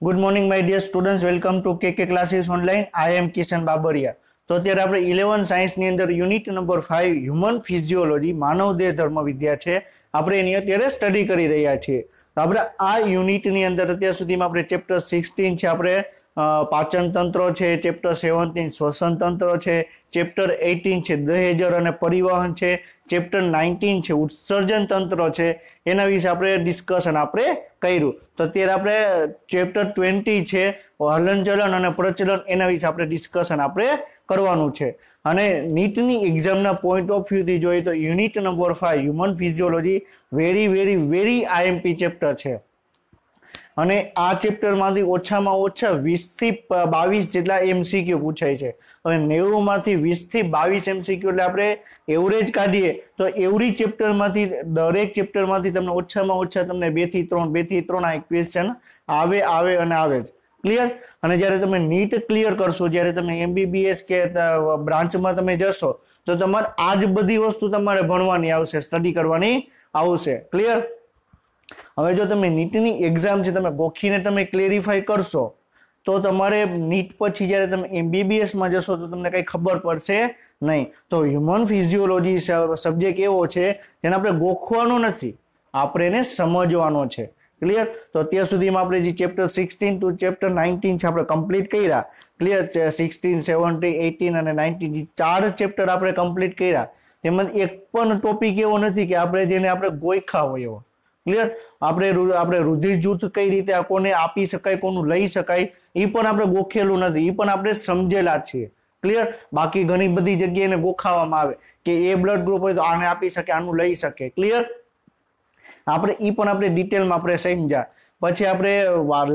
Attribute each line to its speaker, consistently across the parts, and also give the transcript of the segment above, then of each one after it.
Speaker 1: Good morning my dear students, welcome to K classes online. I am Kishan Babariya. तो અત્યારે આપણે 11 science ની અંદર યુનિટ નંબર 5 હ્યુમન ફિઝિયોલોજી માનવ દેહ ધર્મ વિદ્યા છે, આપણે એની અત્યારે સ્ટડી કરી રહ્યા છીએ। તો આપણે આ યુનિટ ની અંદર અત્યાર સુધીમાં આપણે ચેપ્ટર 16 છે, આપણે પાચન તંત્ર છે, ચેપ્ટર 17 શ્વસન તંત્ર છે, ચેપ્ટર 18 છે દહેજર અને પરિવહન છે, ચેપ્ટર 19 છે ઉત્સર્જન તંત્ર છે, એના વિશે આપણે ડિસ્કશન આપણે કર્યું। તો અત્યારે આપણે ચેપ્ટર 20 છે હલનચલન અને પ્રચલન, એના વિશે આપણે ડિસ્કશન આપણે કરવાનું છે। અને નીટની એક્ઝામના પોઈન્ટ ઓફ વ્યૂથી જોઈએ તો unit number 5 human physiology very very very IMP chapter છે। અને આ ચેપ્ટરમાંથી ઓછામાં ઓછા 20 થી 22 જેટલા એમસીક્યુ પૂછાય છે। હવે 90 માંથી 20 થી 22 એમસીક્યુ એટલે આપણે એવરેજ કાઢીએ તો એવરી ચેપ્ટરમાંથી દરેક ચેપ્ટરમાંથી તમને ઓછામાં ઓછા તમને 2 થી 3 આ ક્વેશ્ચન આવે અને આવે જ। ક્લિયર। અને જ્યારે તમે નીટ ક્લિયર કરશો, જ્યારે તમે એમબીબીએસ કે બ્રાન્ચમાં તમે જશો તો તમારે આ જ બધી વસ્તુ તમારે ભણવાની આવશે, સ્ટડી કરવાની આવશે। ક્લિયર। હવે જો તમે નીટની એક્ઝામ છે તમે ગોખીને તમે ક્લેરિફાઈ કરશો તો તમારે નીટ પછી જ્યારે તમે એમબીબીએસમાં જશો તો તમને કંઈ ખબર પડશે નહીં। તો હ્યુમન ફિઝિયોલોજી સબ્જેક્ટ એવો છે જેને આપણે ગોખવાનો નથી, આપણે એને સમજવાનો છે। ક્લિયર। તો અત્યાર સુધીમાં આપણે જે ચેપ્ટર 16 ટુ ચેપ્ટર 19 છે આપણે કમ્પ્લીટ કર્યા। ક્લિયર। 16, 17, 18 અને 19 જે 4 ચેપ્ટર આપણે કમ્પ્લીટ કર્યા, તેમાં એક પણ ટોપિક એવો નથી કે આપણે જેને આપણે ગોખ્યા હોય એવો। ક્લિયર। આપણે રુધિર જૂથ કઈ રીતે કોને આપી શકાય, કોનું લઈ શકાય, એ પણ આપણે ગોખેલું નથી, એ પણ આપણે સમજેલા છીએ। ક્લિયર। બાકી ઘણી બધી જગ્યાએ એને ગોખાવામાં આવે કે એ બ્લડ ગ્રુપ હોય તો આને આપી શકે, આનું લઈ શકે। ક્લિયર। આપણે એ પણ આપણે ડિટેલમાં આપણે સમજ્યા। પછી આપણે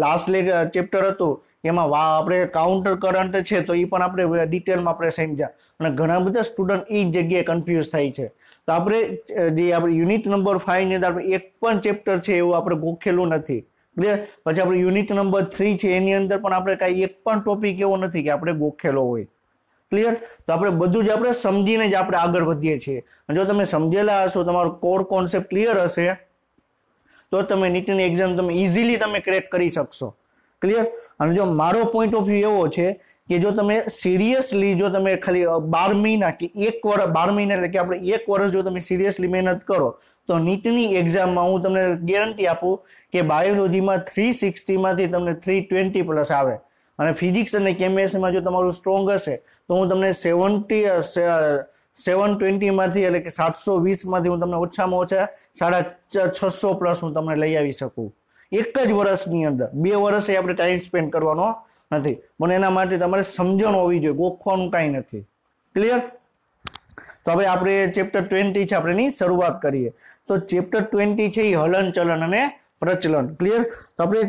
Speaker 1: લાસ્ટ ચેપ્ટર હતું એમાં આપણે કાઉન્ટર કરંટ છે તો એ પણ આપણે ડિટેલમાં આપણે સમજ્યા। અને ઘણા બધા સ્ટુડન્ટ એ જગ્યાએ કન્ફ્યુઝ થાય છે। તો આપણે જે આપણે યુનિટ નંબર 5 ની અંદર આપણે એક પણ ચેપ્ટર છે એવું આપણે ગોખેલું નથી। ક્લિયર। પછી આપણે યુનિટ નંબર 3 છે એની અંદર પણ આપણે કાંઈ એક પણ ટોપિક એવો નથી કે આપણે ગોખેલો હોય। ક્લિયર। તો આપણે બધું જ આપણે સમજીને જ આપણે આગળ વધીએ છીએ। જો તમે સમજેલા હશો, તમારો કોર કોન્સેપ્ટ ક્લિયર હશે તો તમે નીટની એક્ઝામ તમે ઇઝીલી તમે ક્રેક કરી શકશો। ક્લિયર। અને જો મારો પોઈન્ટ ઓફ વ્યૂ એવો છે કે જો તમે સિરિયસલી જો તમે ખાલી 12 મહિના કે 1 વર્ષ, 12 મહિના એટલે કે આપણે 1 વર્ષ જો તમે સિરિયસલી મહેનત કરો તો નીટની એક્ઝામમાં હું તમને ગેરંટી આપું કે બાયોલોજીમાં 360 માંથી તમને 320 પ્લસ આવે। અને ફિઝિક્સ અને કેમેસ્ટ્રીમાં જો તમારું સ્ટ્રોંગ હશે તો હું તમને 720 માંથી એટલે કે 720 માંથી હું તમને ઓછામાં ઓછા 650 પ્લસ હું તમને લઈ આવી શકું એક જ વર્ષની અંદર। 2 વર્ષે આપણે ટાઈમ સ્પેન્ડ કરવાનો નથી, પણ એના માટે તમારે સમજણ હોવી જોઈએ, ગોખવાનું કાંઈ નથી। ક્લિયર। તો હવે આપણે ચેપ્ટર 20 છે આપણે એની શરૂઆત કરીએ। તો ચેપ્ટર 20 છે એ હલનચલન અને પ્રચલન। ક્લિયર। તો આપણે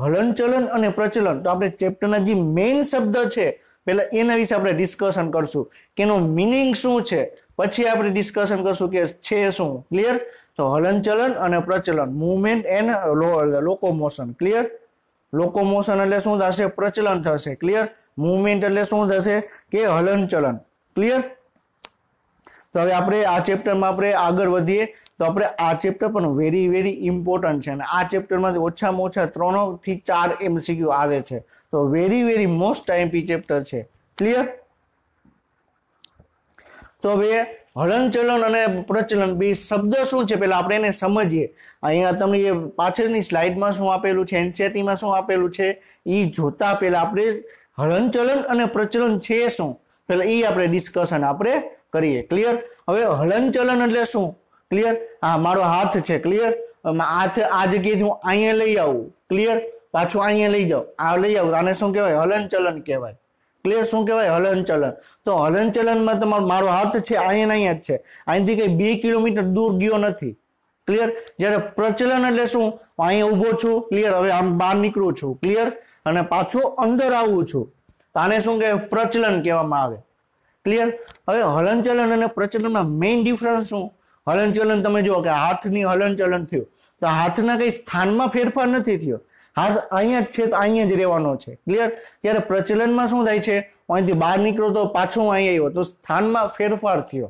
Speaker 1: હલનચલન અને પ્રચલન, તો આપણે ચેપ્ટરના જે મેઇન શબ્દ છે પહેલા એના વિશે આપણે ડિસ્કશન કરશું કે એનો મિનિંગ શું છે, પછી આપણે ડિસ્કશન કરશું કે છે શું। ક્લિયર। તો હલનચલન અને પ્રચલન, movement and locomotion. Clear. Locomotion એટલે શું થશે? પ્રચલન થશે। ક્લિયર। મૂવમેન્ટ એટલે શું થશે? કે હલનચલન। ક્લિયર। તો હવે આપણે આ ચેપ્ટરમાં આપણે આગળ વધીએ તો આપણે આ ચેપ્ટર પણ વેરી વેરી ઇમ્પોર્ટન્ટ છે અને આ ચેપ્ટરમાંથી ઓછામાં ઓછા 3 થી 4 એમસીક્યુ આવે છે। તો very very most IMP chapter છે। ક્લિયર। તો હવે હલનચલન અને પ્રચલન બે શબ્દ શું છે પહેલા આપણે એને સમજીએ। અહીંયા તમને પાછળની સ્લાઇડમાં શું આપેલું છે, એનસીઈઆરટીમાં શું આપેલું છે, એ જોતા પહેલા આપણે હલનચલન અને પ્રચલન છે શું પહેલા એ આપણે ડિસ્કશન આપણે કરીએ। ક્લિયર। હવે હલનચલન એટલે શું? ક્લિયર। હા, મારો હાથ છે। ક્લિયર। હાથ આ જગ્યાએથી હું અહીંયા લઈ આવું। ક્લિયર। પાછું અહીંયા લઈ જાઉં, આ લઈ આવું, આને શું કહેવાય? હલનચલન કહેવાય। ક્લિયર। શું કહેવાય? હલનચલન। તો હલનચલનમાં તમારો મારો હાથ છે અહીંયા જ છે, અહીંથી કઈ 2 કિલોમીટર દૂર ગયો નથી। ક્લિયર। જ્યારે પ્રચલન એટલે શું? અહીંયા ઊભો છું। ક્લિયર। હવે આમ બહાર નીકળું છું। ક્લિયર। અને પાછું અંદર આવું છું, તો આને શું કહેવાય? પ્રચલન કહેવામાં આવે। ક્લિયર। હવે હલનચલન અને પ્રચલનમાં મેઇન ડિફરન્સ શું? હલનચલન તમે જુઓ કે હાથની હલનચલન થયું તો હાથના કઈ સ્થાનમાં ફેરફાર નથી થયો, હાથ અહીંયા જ છે તો અહીંયા જ રહેવાનો છે। ક્લિયર। જ્યારે પ્રચલનમાં શું થાય છે? અહીંથી બહાર નીકળો તો પાછું અહીંયા આવ્યો તો સ્થાનમાં ફેરફાર થયો।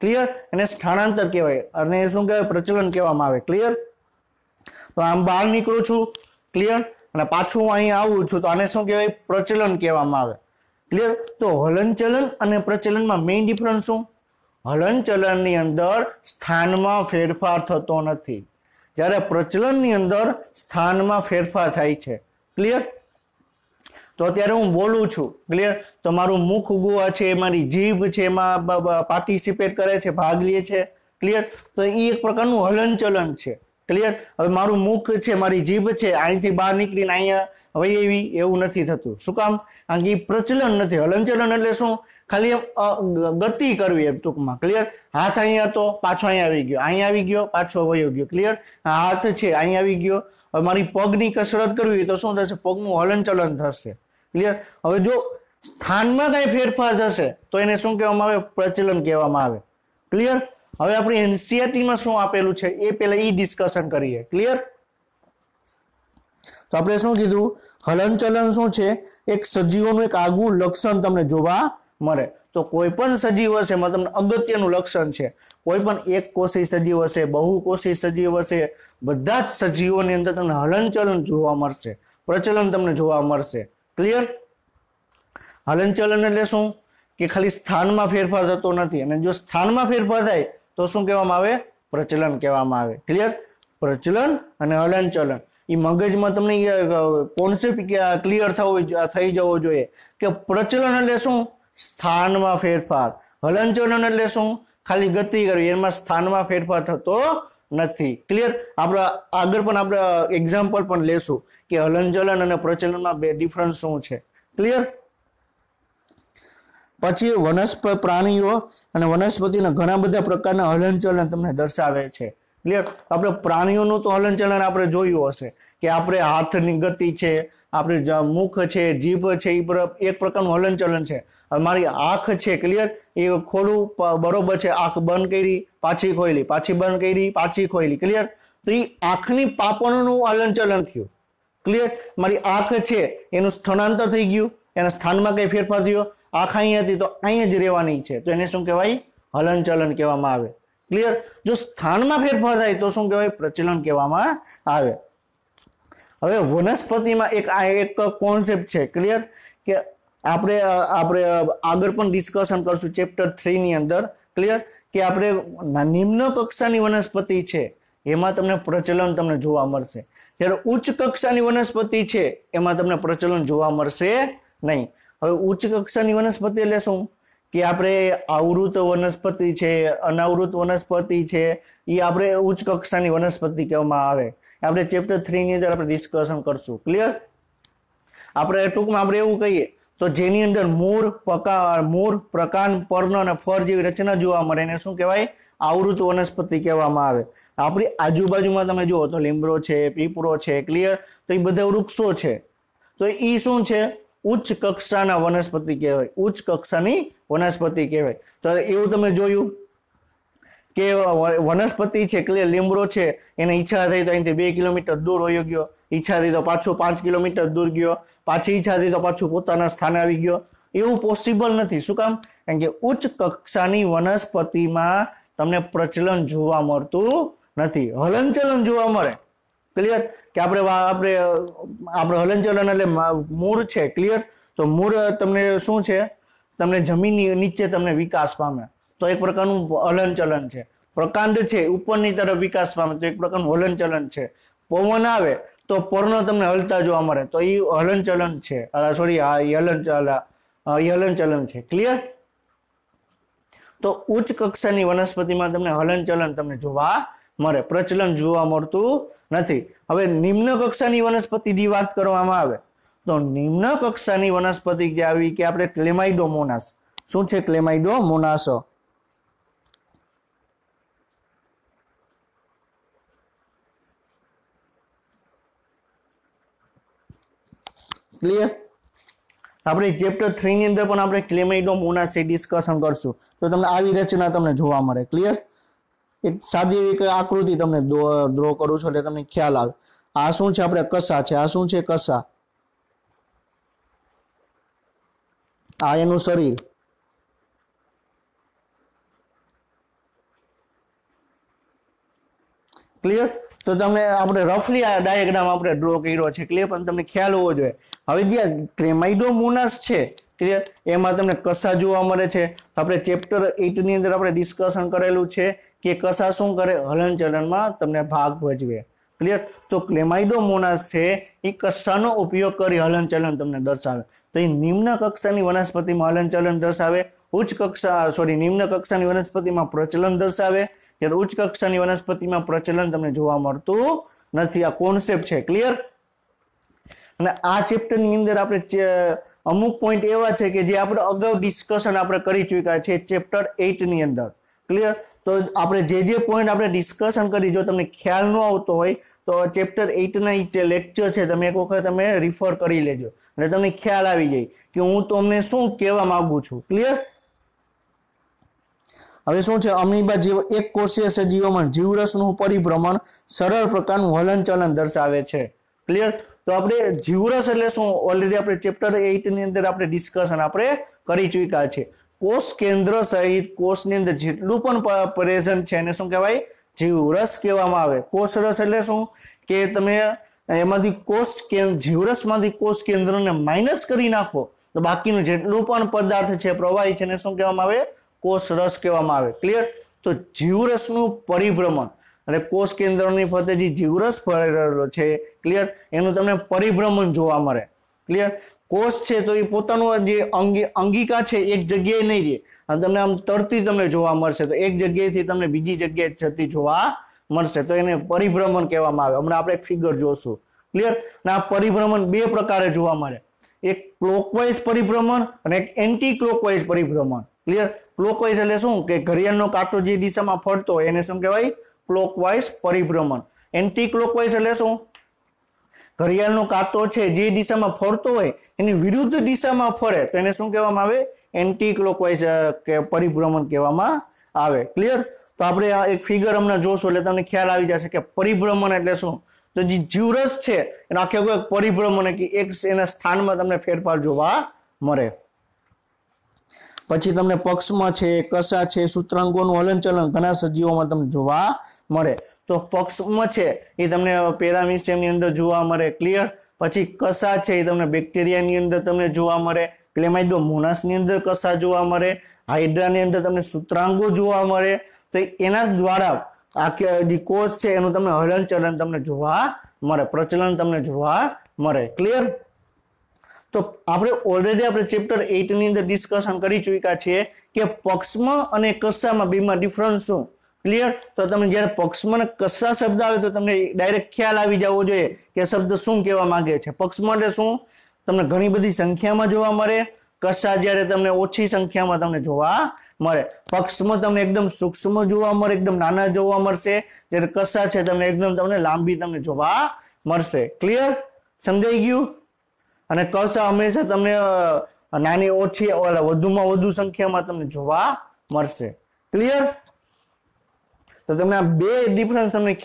Speaker 1: ક્લિયર। એને સ્થાનાંતર કહેવાય અને શું કહેવાય? પ્રચલન કહેવામાં આવે। ક્લિયર। તો આમ બહાર નીકળું છું। ક્લિયર। અને પાછું હું અહીં આવું છું તો આને શું કહેવાય? પ્રચલન કહેવામાં આવે. ક્લિયર? તો હલનચલન અને પ્રચલનમાં મેઇન ડિફરન્સ શું? હલનચલનની અંદર સ્થાનમાં ફેરફાર થતો નથી, જ્યારે પ્રચલનની અંદર સ્થાનમાં ફેરફાર થાય છે. ક્લિયર? તો અત્યારે હું બોલું છું, ક્લિયર, તો મારું મુખ ઉગવા છે, મારી જીભ છે એમાં પાર્ટિસિપેટ કરે છે, ભાગ લે છે. ક્લિયર? તો એ એક પ્રકારનું હલનચલન છે. ક્લિયર? હવે મારું મુખ છે, મારી જીભ છે, અહીંથી બહાર નીકળીને અહીંયા હવે એવી એવું નથી થતું. શું કામ? કારણ કે એ પ્રચલન નથી. હલનચલન એટલે શું? ખાલી ગતિ કરવી એમ ટૂંકમાં. ક્લિયર? હાથ અહીંયા હતો, પાછો અહીંયા આવી ગયો, અહીંયા આવી ગયો, પાછો વયો ગયો. ક્લિયર? હાથ છે, અહીંયા આવી ગયો. હવે મારી પગની કસરત કરવી તો શું થશે? પગનું હલનચલન થશે. ક્લિયર? હવે જો સ્થાનમાં કઈ ફેરફાર થશે તો એને શું કહેવામાં આવે? પ્રચલન કહેવામાં આવે. ક્લિયર? હવે આપણે એનસીઈઆરટીમાં શું આપેલું છે એ પહેલા ઈ ડિસ્કશન કરીએ. ક્લિયર? તો આપણે શું કીધું? હલનચલન શું છે? એક સજીવોનું એક આગવું લક્ષણ તમને જોવા મળે. તો કોઈ પણ સજીવ હશે એમાં તમને અગત્યનું લક્ષણ છે. કોઈ પણ એક કોષી સજીવ હશે, બહુકોષી સજીવ હશે, બધા જ સજીવોની અંદર તમને હલનચલન જોવા મળશે, પ્રચલન તમને જોવા મળશે. ક્લિયર? હલનચલન એટલે શું? કે ખાલી સ્થાનમાં ફેરફાર થતો નથી, અને જો સ્થાનમાં ફેરફાર થાય તો શું કહેવામાં આવે? પ્રચલન કહેવામાં આવે. ક્લિયર? પ્રચલન અને હલનચલન એ મગજમાં તમને કોન્સેપ્ટ ક્લિયર થઈ જવો જોઈએ કે પ્રચલન એટલે શું? સ્થાનમાં ફેરફાર. હલનચલન એટલે શું? ખાલી ગતિ કરવી, એમાં સ્થાનમાં ફેરફાર થતો નથી. ક્લિયર? આપણે આગળ પણ આપણે એક્ઝામ્પલ પણ લેશું કે હલનચલન અને પ્રચલનમાં બે ડિફરન્સ શું છે. ક્લિયર? પછી પ્રાણીઓ અને વનસ્પતિના ઘણા બધા પ્રકારના હલનચલન તમને દર્શાવે છે. ક્લિયર? આપણે પ્રાણીઓનું તો હલનચલન આપણે જોયું હશે કે આપણે હાથની ગતિ છે, આપણે મુખ છે, જીભ છે, એ એક પ્રકારનું હલનચલન છે. મારી આંખ છે, ક્લિયર, એ ખોલું બરોબર છે, આંખ બંધ કરી, પાછી ખોલી, પાછી બંધ કરી, પાછી ખોલી. ક્લિયર? તો એ આંખની પાપણનું હલનચલન થયું. ક્લિયર? મારી આંખ છે એનું સ્થળાંતર થઈ ગયું, એના સ્થાનમાં કઈ ફેરફાર થયો. આંખ અહીં હતી તો અહીંયા જ રહેવાની છે, તો એને શું કહેવાય? હલનચલન કહેવામાં આવે. ક્લિયર? જો સ્થાનમાં ફેરફાર થાય તો શું કહેવાય? પ્રચલન કહેવામાં આવે. હવે વનસ્પતિમાં એક કોન્સેપ્ટ છે. ક્લિયર? કે આપણે આગળ પણ ડિસ્કશન કરશું ચેપ્ટર 3 ની અંદર. ક્લિયર? કે આપણે નિમ્ન કક્ષાની વનસ્પતિ છે એમાં તમને પ્રચલન તમને જોવા મળશે, જ્યારે ઉચ્ચ કક્ષાની વનસ્પતિ છે એમાં તમને પ્રચલન જોવા મળશે નહીં. હવે ઉચ્ચ કક્ષાની વનસ્પતિ એટલે શું? કે આપણે આવૃત વનસ્પતિ છે, અનાવૃત વનસ્પતિ છે, એ આપણે ઉચ્ચ કક્ષાની વનસ્પતિ કહેવામાં આવે. આપણે ચેપ્ટર 3 ની અંદર આપણે ડિસ્કશન કરશું. ક્લિયર? આપણે ટૂંકમાં આપણે એવું કહીએ તો જેની અંદર મૂળ, પ્રકાંડ, પર્ણ અને ફળ જેવી રચના જોવા મળે એને શું કહેવાય? આવૃત વનસ્પતિ કહેવામાં આવે. આપણી આજુબાજુમાં તમે જુઓ તો લીમડો છે, પીપળો છે, ક્લિયર, તો એ બધા વૃક્ષો છે, તો એ શું છે? ઉચ્ચ કક્ષાના વનસ્પતિ કહેવાય, ઉચ્ચ કક્ષાની વનસ્પતિ કહેવાય. તો એવું તમે જોયું કે વનસ્પતિ છે, ક્લિયર, લીમડો છે, એને ઈચ્છા થઈ તો અહીંથી 2 કિલોમીટર દૂર વયો ગયો, ઈચ્છા થઈ તો પાછું 5 કિલોમીટર દૂર ગયો, પાછી ઈચ્છા થઈ તો પાછું પોતાના સ્થાને આવી ગયો. એવું પોસિબલ નથી. શું કામ? કારણ કે ઉચ્ચ કક્ષાની વનસ્પતિમાં તમને પ્રચલન જોવા મળતું નથી, હલનચલન જોવા મળે. ક્લિયર? કે આપણે હલનચલન એટલે મૂળ છે. ક્લિયર? તો મૂળ તમને શું છે? તમને જમીનની નીચે તમને વિકાસ પામે તો એક પ્રકારનું હલનચલન છે. પ્રકાંડ છે ઉપરની તરફ વિકાસ પામે તો એક પ્રકારનું હલનચલન છે. પવન આવે તો પર્ણ તમને હલતા જોવા મળે તો એ હલનચલન છે. હલનચલન છે. ક્લિયર? તો ઉચ્ચ કક્ષાની વનસ્પતિમાં તમને હલનચલન તમને જોવા મળે, પ્રચલન જોવા મળતું નથી. હવે નિમ્ન કક્ષાની વનસ્પતિની વાત કરવામાં આવે તો નિમ્ન કક્ષાની વનસ્પતિ જે આવી કે આપણે ક્લેમાઇડોમોનાસ. શું છે ક્લેમાઇડોમોનાસ? ક્લિયર? આપણે ચેપ્ટર 3 ની અંદર પણ આપણે ક્લેમાઇડોમોનાસ ડિસ્કશન કરશું તો તમને આવી રચના તમને જોવા મળે. ક્લિયર? એક સાદી એવી આકૃતિ તમને ડ્રો કરું છું એટલે તમને ખ્યાલ આવે. આ શું છે? આપણે કસા છે. આ શું છે? કસા. આ એનું શરીર. ક્લિયર? તો તમે આપણે રફલી આ ડાયાગ્રામ આપણે ડ્રો કર્યો છે ક્લિયર, પણ તમને ખ્યાલ હોવો જોઈએ. હવે જે ક્લેમાઇડોમોનાસ છે ક્લિયર, એમાં તમને કસા જોવા મળે છે. આપણે ચેપ્ટર 8 ની અંદર આપણે ડિસ્કશન કરેલું છે કે કસા શું કરે, હલનચલનમાં તમને ભાગ ભજવે ક્લિયર. તો ક્લેમાઇડોમોનાસ છે એ કસાનો ઉપયોગ કરી હલનચલન તમને દર્શાવે. તો એ નિમ્ન કક્ષાની વનસ્પતિમાં હલનચલન દર્શાવે, નિમ્ન કક્ષાની વનસ્પતિમાં પ્રચલન દર્શાવે, જ્યારે ઉચ્ચ કક્ષાની વનસ્પતિમાં પ્રચલન તમને જોવા મળતું નથી. આ કોન્સેપ્ટ છે ક્લિયર. અને આ ચેપ્ટરની અંદર આપણે અમુક પોઈન્ટ એવા છે કે જે આપણે અગાઉ ડિસ્કશન આપણે કરી ચૂક્યા છે ચેપ્ટર 8 ની અંદર ક્લિયર. તો આપણે જે પોઈન્ટ આપણે ડિસ્કશન કરી, જો તમને ખ્યાલ ન આવતો હોય તો ચેપ્ટર 8 ના જે લેક્ચર છે તમે એક વખત તમે રિફર કરી લેજો અને તમને ખ્યાલ આવી જાય કે હું તમને શું કહેવા માંગુ છું ક્લિયર. હવે શું છે, અમીબા જેવા એક કોષીય સજીવોમાં જીવરસનું પરિભ્રમણ સરળ પ્રકારનું હલનચલન દર્શાવે છે ક્લિયર. તો આપણે જીવરસ એટલે શું, ઓલરેડી આપણે ચેપ્ટર 8 ની અંદર આપણે ડિસ્કશન આપણે કરી ચૂક્યા છે. કોષ કેન્દ્ર સહિત કોષની અંદર જેટલું પણ પ્રેઝન્ટ છે એને શું કહેવાય, જીવરસ કહેવામાં આવે. કોષ રસ એટલે શું કે તમે એમાંથી જીવરસમાંથી કોષ કેન્દ્રને માઇનસ કરી નાખો તો બાકીનું જેટલું પણ પદાર્થ છે પ્રવાહી છે એને શું કહેવામાં આવે, કોષ રસ કહેવામાં આવે ક્લિયર. તો જીવરસનું પરિભ્રમણ અને કોષ કેન્દ્રની ફરતે જે જીવરસ ફરેલો છે ક્લિયર, એનું તમને પરિભ્રમણ જોવા મળે ક્લિયર. કોષ છે તો એ પોતાનું જે અંગિકા છે એક જગ્યાએ નહીં રહે અને તમને આમ તરતી તમને જોવા મળશે, તો એક જગ્યાએથી તમને બીજી જગ્યાએ જતી જોવા મળશે, તો એને પરિભ્રમણ કહેવામાં આવે. હમણાં આપણે એક ફિગર જોશું ક્લિયર. અને આ પરિભ્રમણ બે પ્રકારે જોવા મળે, એક ક્લોકવાઇઝ પરિભ્રમણ અને એક એન્ટી ક્લોકવાઇઝ પરિભ્રમણ ક્લિયર. ક્લોકવાઇઝ એટલે શું કે ઘડિયાળનો કાંટો જે દિશામાં ફરતો હોય એને શું કહેવાય, ક્લોકવાઇઝ પરિભ્રમણ. એન્ટી ક્લોકવાઇઝ એટલે શું, ઘડિયાળનો કાંટો છે જે દિશામાં ફરતો હોય એની વિરુદ્ધ દિશામાં ફરે તો એને શું કહેવામાં આવે, એન્ટી ક્લોકવાઇઝ પરિભ્રમણ કહેવામાં આવે ક્લિયર. તો આપણે આ એક ફિગર હમણાં જોશું એટલે તમને ખ્યાલ આવી જશે કે પરિભ્રમણ એટલે શું. તો જે જીવરસ છે એનો આખે એક પરિભ્રમણ કે એક એના સ્થાનમાં તમને ફેરફાર જોવા મળે. પછી તમને પક્ષમાં છે, કસા છે, સૂત્રાંગોનું હલનચલન ઘણા સજીવોમાં તમને જોવા મળે. તો પક્ષમાં છે એ તમને પેરામિશિયમની અંદર જોવા મળે ક્લિયર. પછી કસા છે એ તમને બેક્ટેરિયાની અંદર તમને જોવા મળે, ક્લેમાઇડોમોનાસની અંદર કસા જોવા મળે, હાઇડ્રાની અંદર તમને સૂત્રાંગો જોવા મળે. તો એના દ્વારા આ જે કોષ છે એનું તમને હલનચલન તમને જોવા મળે, પ્રચલન તમને જોવા મળે ક્લિયર. તો આપણે ઓલરેડી આપણે ચેપ્ટર 8 ની અંદર ડિસ્કશન કરી ચૂક્યા છીએ કે પક્ષમાં અને કસામાં બેમાં ડિફરન્સ શું ક્લિયર. તો તમે જ્યારે પક્ષમાં કસા શબ્દ આવે તો તમને ડાયરેક્ટ ખ્યાલ આવી જવો જોઈએ કે શબ્દ શું કહેવા માંગે છે. પક્ષમાં એટલે શું, તમને ઘણી બધી સંખ્યામાં જોવા મળે, કસા જ્યારે તમને ઓછી સંખ્યામાં તમને જોવા મળે. પક્ષમાં તમને એકદમ સૂક્ષ્મ જોવા મળે, એકદમ નાના જોવા મળશે, જ્યારે કસા છે તમને એકદમ તમને લાંબી તમને જોવા મળશે ક્લિયર. સમજાઈ ગયું. અને કસા હંમેશા તમને નાની ઓછી વધુમાં વધુ સંખ્યામાં તમને જોવા મળશે ક્લિયર. તો તમને આ બે ડિફરન્સ તમને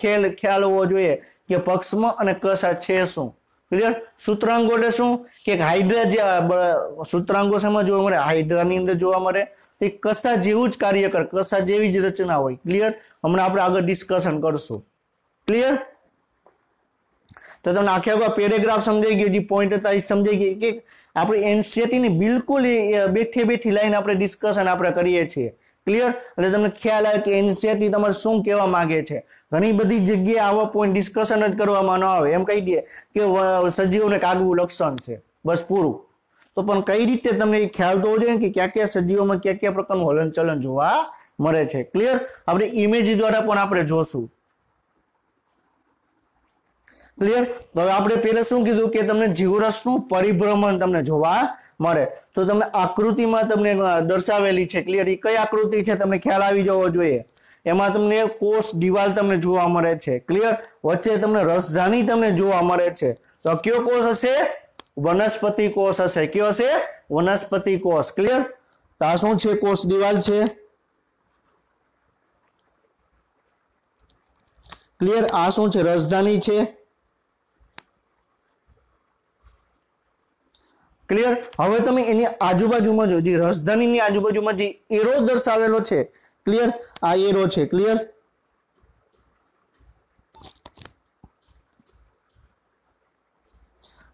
Speaker 1: ખ્યાલ હોવો જોઈએ કે પક્ષમાં અને કસા છે શું ક્લિયર. સૂત્રાંગો એટલે શું કે હાઇડ્રા જે સૂત્રાંગો શેમાં જોવા મળે, હાઇડ્રાની અંદર જોવા મળે. તો એ કસા જેવું જ કાર્ય કરે, કસા જેવી જ રચના હોય ક્લિયર. હમણાં આપણે આગળ ડિસ્કશન કરશું ક્લિયર. તો તમને આખા પેરેગ્રાફ સમજાઈ ગયો, જે પોઈન્ટ હતા એ સમજાઈ ગઈ કે આપણે એનસીઈઆરટીની બિલકુલ બેઠી લાઈન આપણે ડિસ્કશન આપણે કરીએ છીએ ક્લિયર. એટલે તમને ખ્યાલ આવે કે એનસીઈઆરટી તમારે શું કહેવા માંગે છે. ઘણી બધી જગ્યાએ આવા પોઈન્ટ ડિસ્કશન જ કરવામાં ન આવે, એમ કહી દે કે સજીવોને આગવું લક્ષણ છે બસ પૂરું. તો પણ કઈ રીતે તમને ખ્યાલ તો હોવો જોઈએ કે કયા સજીવોમાં કયા પ્રકારનું હલનચલન જોવા મળે છે ક્લિયર. આપણે ઇમેજ દ્વારા પણ આપણે જોશું ક્લિયર. તો હવે આપણે પહેલા શું કીધું કે તમને જીવરસનું પરિભ્રમણ તમને જોવા મળે. તો તમને આકૃતિમાં તમને દર્શાવેલી છે ક્લિયર. એ કઈ આકૃતિ છે તમને ખ્યાલ આવી જવો જોઈએ. એમાં તમને કોષ દિવાલ તમને જોવા મળે છે ક્લિયર. વચ્ચે તમને રસધાની તમને જોવા મળે છે. તો કયો કોષ હશે, વનસ્પતિ કોષ હશે. કયો હશે, વનસ્પતિ કોષ ક્લિયર. તો આ શું છે, કોષ દિવાલ છે ક્લિયર. આ શું છે, રસધાની છે ક્લિયર. હવે તમે એની આજુબાજુમાં જો, જે રસધાનીની આજુબાજુમાં જે એરો દર્શાવેલો છે ક્લિયર, આ એરો છે ક્લિયર.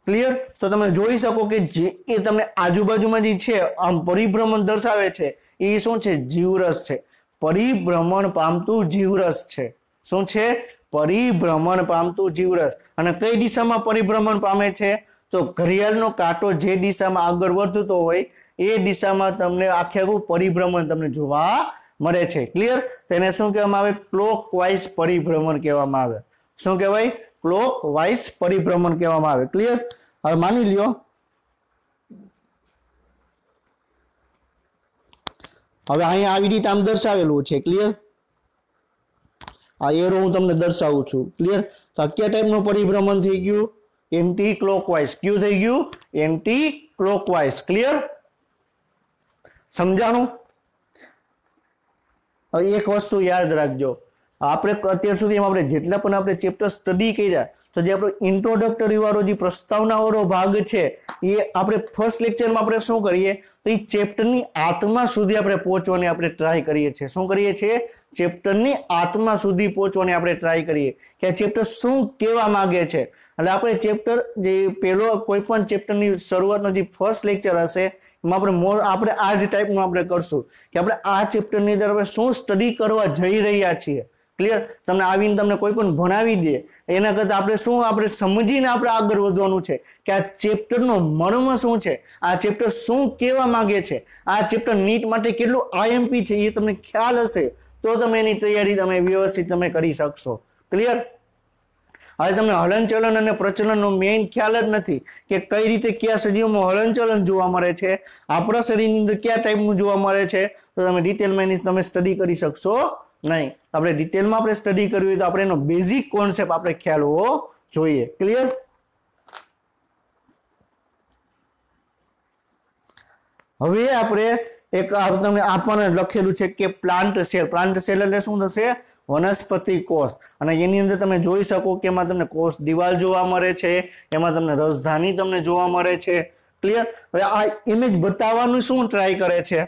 Speaker 1: क्लियर। तो તમે જોઈ શકો કે જે એ તમને આજુબાજુમાં જે છે આમ પરિભ્રમણ દર્શાવે છે એ શું છે? જીવરસ છે, પરિભ્રમણ પામતું જીવરસ છે। શું છે? પરિભ્રમણ પામતું જીવરસ। અને કઈ દિશામાં પરિભ્રમણ પામે છે? તો ઘડિયાળનો કાંટો જે દિશામાં આગળ વધતો હોય એ દિશામાં તમને આખું પરિભ્રમણ તમને જોવા મળે છે। ક્લિયર। તેને શું કહેવામાં આવે? ક્લોકવાઇઝ પરિભ્રમણ કહેવામાં આવે। શું કહેવાય? ક્લોકવાઇઝ પરિભ્રમણ કહેવામાં આવે। ક્લિયર। હવે માની લ્યો હવે અહીંયા આવી રીતે આમ દર્શાવેલું છે। ક્લિયર। આ એરો હું તમને દર્શાવું છું। ક્લિયર। તો આ કયા ટાઈપનું પરિભ્રમણ થઈ ગયું? Anti clockwise. ક્યું થઈ ગયું? Anti clockwise. ક્લિયર। સમજાણું? હવે એક વસ્તુ યાદ રાખજો, આપણે અત્યાર સુધીમાં આપણે જેટલા પણ આપણે ચેપ્ટર સ્ટડી કર્યા તો જે આપણો ઇન્ટ્રોડક્ટરી વાળો જે પ્રસ્તાવનાવાળો ભાગ છે એ આપણે ફર્સ્ટ લેક્ચરમાં આપણે શું કરીએ તો એ ચેપ્ટરની આત્મા સુધી આપણે પહોંચવાની આપણે ટ્રાય કરીએ છીએ। શું કરીએ છીએ? ચેપ્ટરની આત્મા સુધી પહોંચવાની આપણે ટ્રાય કરીએ કે આ ચેપ્ટર શું કહેવા માંગે છે। એટલે આપણે ચેપ્ટર જે પહેલો કોઈ પણ ચેપ્ટરની શરૂઆતનો જે ફર્સ્ટ લેક્ચર હશે એમાં આપણે આ જ ટાઈપનું આપણે કરશું કે આપણે આ ચેપ્ટરની અંદર આપણે શું સ્ટડી કરવા જઈ રહ્યા છીએ। ક્લિયર। તમને આવીને તમને કોઈ પણ ભણાવી દે એના કરતાં આપણે શું આપણે સમજીને આપણે આગળ વધવાનું છે કે આ ચેપ્ટરનો મર્મ શું છે, આ ચેપ્ટર શું કહેવા માંગે છે, આ ચેપ્ટર નીટ માટે કેટલું આઈએમપી છે એ તમને ખ્યાલ હશે તો તમે એની તૈયારી તમે વ્યવસ્થિત તમે કરી શકશો। ક્લિયર। હવે તમને હલનચલન અને પ્રચલનનો મેઇન ખ્યાલ જ નથી કે કઈ રીતે કયા સજીવોમાં હલનચલન જોવા મળે છે, આપણા શરીરની અંદર કયા ટાઈપનું જોવા મળે છે, તો તમે ડિટેલમાં એની તમે સ્ટડી કરી શકશો નહીં। આપણે ડિટેલમાં આપણે સ્ટડી કરવી હોય તો આપણે એનો બેઝિક કોન્સેપ્ટ આપણે ખ્યાલ હોવો જોઈએ। ક્લિયર। હવે આપણે એક તમને આપણને લખેલું છે કે પ્લાન્ટ સેલ। પ્લાન્ટ સેલ એટલે શું થશે? વનસ્પતિ કોષ। અને એની અંદર તમે જોઈ શકો કે એમાં તમને કોષ દિવાલ જોવા મળે છે, એમાં તમને રસધાની તમને જોવા મળે છે। ક્લિયર। હવે આ ઇમેજ બતાવવાનું શું ટ્રાય કરે છે?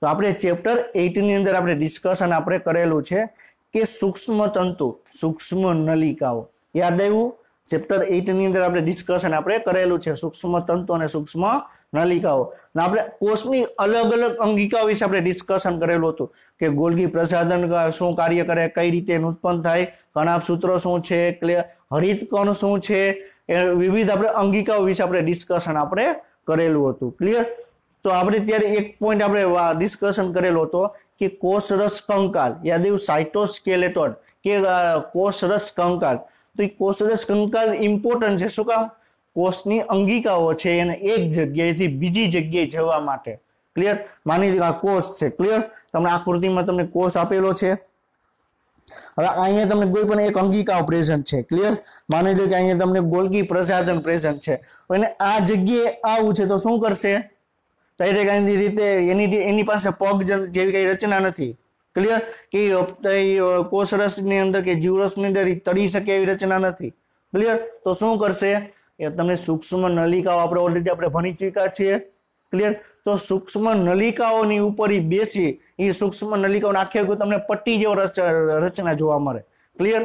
Speaker 1: તો આપણે ચેપ્ટર 8 ની અંદર આપણે ડિસ્કશન આપણે કરેલું છે કે સૂક્ષ્મ તંતુ, સૂક્ષ્મ નલિકાઓ। યાદ આવ્યું? ચેપ્ટર 8 ની અંદર આપણે ડિસ્કશન આપણે કરેલું છે સૂક્ષ્મ તંતુ અને સૂક્ષ્મ નલિકાઓ। આપણે કોષની અલગ અલગ અંગિકાઓ વિશે આપણે ડિસ્કશન કરેલું હતું કે ગોલ્ગી પ્રસાધન શું કાર્ય કરે, કઈ રીતે ઉત્પન્ન થાય, કણાભ સૂત્રો શું છે, હરિત કણ શું છે, એ વિવિધ આપણે અંગિકાઓ વિશે આપણે ડિસ્કશન આપણે કરેલું હતું। ક્લિયર। તો આપણે ત્યારે એક પોઈન્ટ આપણે ડિસ્કશન કરેલો હતો કે કોષરસ કંકાલ। યાદ આવ્યું? સાયટોસ્કેલેટન કે કોષરસ કંકાલ। તો એ કોષરસ કંકાલ ઇમ્પોર્ટન્ટ છે। શું કામ? કોષની અંગિકાઓ છે એને એક જગ્યાએથી બીજી જગ્યાએ જવા માટે। ક્લિયર। માની લો આ કોષ છે। ક્લિયર। તમને આકૃતિમાં તમને કોષ આપેલો છે। હવે અહીંયા તમને કોઈ પણ એક અંગિકાઓ પ્રેઝન્ટ છે। ક્લિયર। માની લો કે અહીંયા તમને ગોલ્ગી પ્રસાધન પ્રેઝન્ટ છે અને આ જગ્યાએ આવું છે તો શું કરશે? ડાયરેક્ટ રીતે એની પાસે પગ જેવી કઈ રચના નથી। ક્લિયર। કે કોષરસની અંદર કે જીવરસની અંદર તળી શકે એવી રચના નથી। ક્લિયર। તો શું કરશે? એ તમને સૂક્ષ્મ નલિકાઓ આપણે ઓલરેડી આપણે ભણી ચૂક્યા છીએ। ક્લિયર। તો સૂક્ષ્મ નલિકાઓની ઉપર બેસી એ સૂક્ષ્મ નલિકાઓ આખી તમને પટ્ટી જેવો રચના જોવા મળે। ક્લિયર।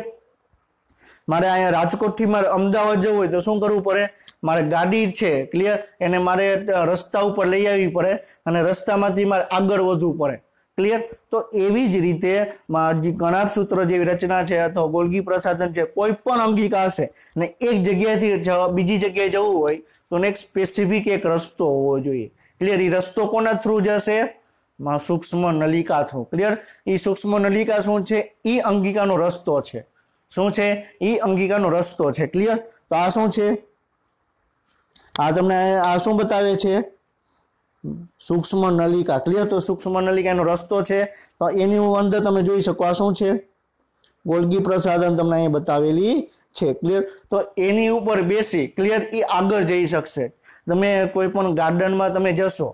Speaker 1: મારે અહીંયા રાજકોટથી મારે અમદાવાદ જવું હોય તો શું કરવું પડે? મારે ગાડી છે, ક્લિયર, એને મારે રસ્તા ઉપર લઈ આવવી પડે અને રસ્તામાંથી મારે આગળ વધવું પડે। ક્લિયર। તો એવી જ રીતે કણાભ સૂત્ર જેવી રચના છે અથવા ગોલ્ગી પ્રસાધન છે, કોઈ પણ અંગિકા હશે ને એક જગ્યાએથી બીજી જગ્યાએ જવું હોય તો એક સ્પેસિફિક એક રસ્તો હોવો જોઈએ। ક્લિયર। એ રસ્તો કોના થ્રુ જશે? સૂક્ષ્મ નલિકા થ્રુ। ક્લિયર। એ સૂક્ષ્મ નલિકા શું છે? એ અંગિકાનો રસ્તો છે। શું છે? એ અંગિકાનો રસ્તો છે। ક્લિયર। તો આ શું છે? આ તમને આ શું બતાવે છે? સૂક્ષ્મ નલિકા। ક્લિયર। તો સૂક્ષ્મ નલિકાનો રસ્તો છે તો એની અંદર તમે જોઈ શકો આ શું છે? ગોલ્ગી પ્રસાધન તમને અહીં બતાવેલી છે। ક્લિયર। તો એની ઉપર બેસી ક્લિયર એ આગળ જઈ શકશે। તમે કોઈ પણ ગાર્ડનમાં તમે જશો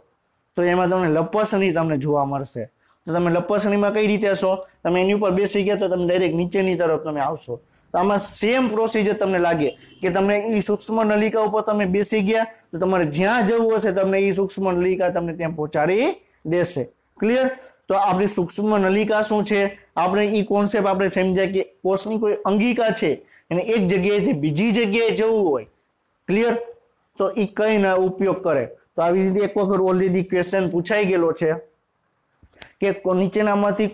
Speaker 1: તો એમાં તમને લપસણી તમને જોવા મળશે। તો તમે લપસણીમાં કઈ રીતે હશો? તમે એની ઉપર બેસી ગયા તો તમે ડાયરેક્ટ નીચેની તરફ તમે આવશો। તો આમાં સેમ પ્રોસિજર તમને લાગે કે તમને એ સૂક્ષ્મ નલિકા ઉપર તમે બેસી ગયા તો તમારે જ્યાં જવું હશે તમને એ સૂક્ષ્મ નલિકા તમને ત્યાં પહોંચાડી દેશે। ક્લિયર। તો આપણી સૂક્ષ્મ નલિકા શું છે? આપણે એ કોન્સેપ્ટ આપણે સમજાય કે કોષની કોઈ અંગિકા છે એને એક જગ્યાએથી બીજી જગ્યાએ જવું હોય क्लियर। तो ई कई ना उपयोग करे। तो आ रीते एक वखत ऑलरेडी क्वेश्चन पूछाई गेलो छे के नीचेनामांथी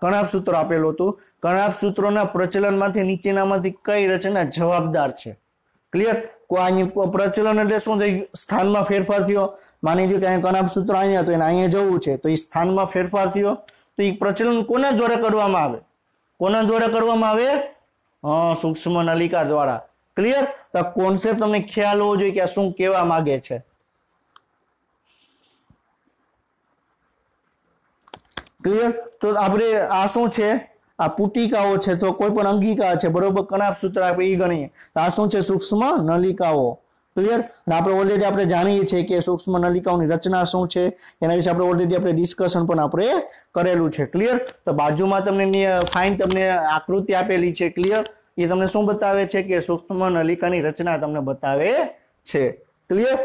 Speaker 1: कणाप सूत्र आपेલું હતું, कणाप सूत्रोना प्रचलनमांथी नीचेनामांथी कई रचना जवाबदार छे। क्लियर। प्रचलन એટલે શું થઈ ગયું, સ્થાનમાં ફેરફાર થયો। માની લ્યો કે અહીં કણાપ સૂત્ર અહીંયા તો એને અહીંયા જવું છે, તો એ સ્થાનમાં ફેરફાર થયો। તો એ પ્રચલન કોના દ્વારા કરવામાં આવે? કોના દ્વારા કરવામાં આવે? સૂક્ષ્મ નલિકા દ્વારા। ક્લિયર। તો કોન્સેપ્ટ તમને ખ્યાલ હોવો જોઈએ કે આ શું કહેવા માંગે છે। क्लियर। तो આપણે આ શું છે, આ પુટિકાઓ છે, તો કોઈ પણ અંગિકા છે બરોબર, કણાપ સૂત્ર આપણે ઈ ગણીએ તો આ શું છે, સૂક્ષ્મ નલિકાઓ। ક્લિયર। અને આપણે ઓલરેડી આપણે જાણીએ છીએ કે સૂક્ષ્મ નલિકાઓની રચના શું છે, એના વિશે આપણે ઓલરેડી આપણે ડિસ્કશન પણ આપણે કરેલું છે। ક્લિયર। તો બાજુમાં તમને ફાઇન તમને આકૃતિ આપેલી છે। ક્લિયર। એ તમને શું બતાવે છે કે સૂક્ષ્મ નલિકાની રચના તમને બતાવે છે। ક્લિયર।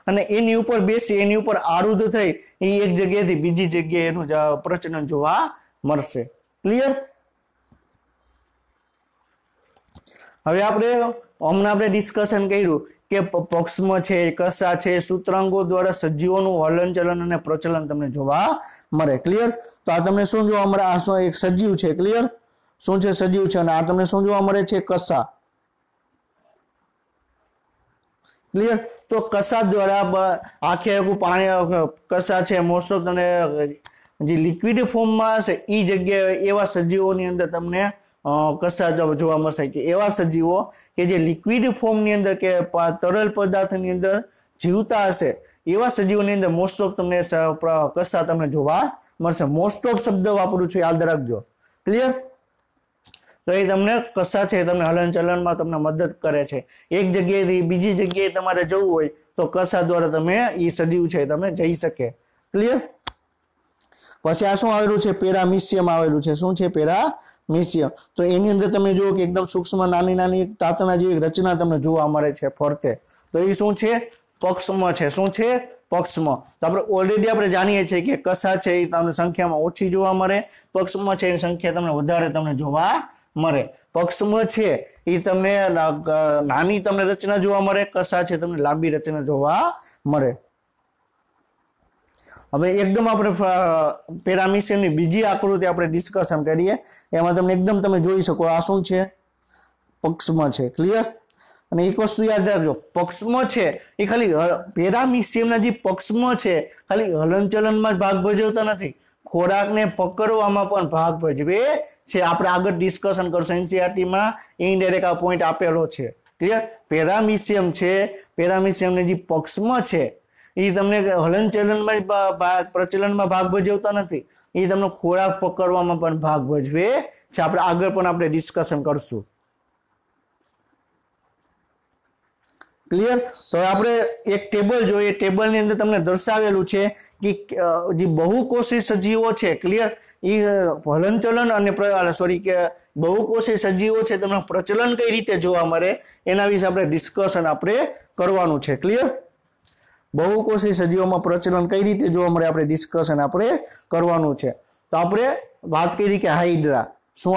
Speaker 1: અને એની ઉપર બેસી એની ઉપર આરૂઢ થઈ એ એક જગ્યાએથી બીજી જગ્યાએ એનું પ્રચલન જોવા મળશે। ક્લિયર। હવે આપણે હમણાં આપણે ડિસ્કશન કર્યું કે પક્ષમાં છે, કસા છે, સૂત્રાંગો દ્વારા સજીવોનું હલનચલન અને પ્રચલન તમને જોવા મળે। ક્લિયર। તો આ તમને શું જોવા મળે? આ શું એક સજીવ છે। ક્લિયર। શું છે? સજીવ છે। અને આ તમને શું જોવા મળે છે? કસા। क्लियर। तो कसा द्वारा आखे आखू पानी कसा है मोस्ट ऑफ तने जे लिक्विड फॉर्म में हशे ई जग्याए एवा सजीवोनी अंदर तमने कसा जोवा मळशे के एवा सजीवो के जे लिक्विड फॉर्म नी अंदर के तरल पदार्थनी अंदर जीवता हशे एवा सजीवोनी अंदर मोस्ट ऑफ तमने कसा तमने जोवा मळशे। मोस्ट ऑफ शब्द वापरू छुं, याद राखजो। क्लियर। तो ये तमने कसा है तमने हलनचलन में तमने मदद करे छे। एक जगह बीजी जगह तमारे जवुं होय तो कसा द्वारा तमे ई सजीव छे तमे जई सके। क्लियर। पछी आ शुं आवेलुं छे? पेरामीशियम आवेलुं छे। शुं छे? पेरामीशियम। तो एनी अंदर तमे जुओ के एकदम सूक्ष्म नानी नानी तातना जेवी रचना तमने जोवा मळे छे फरते। तो ई शुं छे? पक्षम छे। शुं छे? पक्षम। तो આપણે ઓલરેડી આપણે જાણીએ છીએ કે કસા છે એ તમને સંખ્યામાં ઓછી જોવા મળે, પક્ષમ છે એની સંખ્યા તમને વધારે તમને જોવા મળે। પક્ષમ છે એ તમને નાની તમને રચના જોવા મળે, કસા છે તમને લાંબી રચના જોવા મળે। હવે એકદમ આપણે પેરામીશિયમની બીજી આકૃતિ આપણે ડિસ્કશન કરીએ, એમાં તમને એકદમ તમે જોઈ શકો આ શું છે? પક્ષમ છે। ક્લિયર। અને એક વસ્તુ યાદ રાખજો, પક્ષમ છે એ ખાલી પેરામીશિયમના જે પક્ષમ છે ખાલી હલનચલનમાં જ ભાગ ભજવતા નથી, ખોરાકને પકડવામાં પણ ભાગ ભજવે છે। આપણે આગળ ડિસ્કશન કરશું, એનસીઈઆરટી માં ઇનડાયરેક્ટ આ પોઈન્ટ આપેલો છે। ક્લિયર। પેરામીશિયમ છે, પેરામીશિયમને જે પક્ષમ છે એ તમને હલનચલનમાં પ્રચલનમાં ભાગ ભજવતા નથી, એ તમને ખોરાક પકડવામાં પણ ભાગ ભજવે છે। આપણે આગળ પણ આપણે ડિસ્કશન કરશું। क्लियर। तो આપણે એક ટેબલ જોઈએ, ટેબલની અંદર તમને દર્શાવેલું છે કે જે બહુકોષી સજીવો છે, ક્લિયર, એ હલનચલન અને સોરી કે બહુકોષી સજીવો છે તેમનું પ્રચલન કઈ રીતે જોવા મળે એના વિશે આપણે ડિસ્કશન આપણે કરવાનું છે। ક્લિયર। બહુકોષી સજીવોમાં પ્રચલન કઈ રીતે જોવા મળે આપણે ડિસ્કશન આપણે કરવાનું છે। તો આપણે વાત કરી કે હાઇડ્રા, શું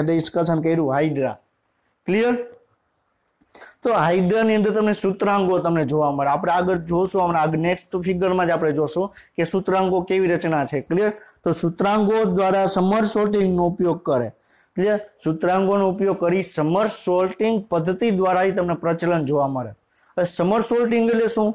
Speaker 1: ડિસ્કશન કર્યું? હાઇડ્રા। ક્લિયર। तो हाइड्रा ની અંદર તમને સૂત્રાંગો તમને જોવા મળે। આપણે આગળ જોશું, હમણાં આગળ નેક્સ્ટ ફિગરમાં જ આપણે જોશું કે સૂત્રાંગો કેવી રચના છે। ક્લિયર। તો સૂત્રાંગો દ્વારા સમરસોર્ટિંગ નો ઉપયોગ કરે। ક્લિયર। સૂત્રાંગોનો ઉપયોગ કરી સમરસોર્ટિંગ પદ્ધતિ દ્વારા જ તમને પ્રચલન જોવા મળે। હવે સમરસોર્ટિંગ એટલે શું?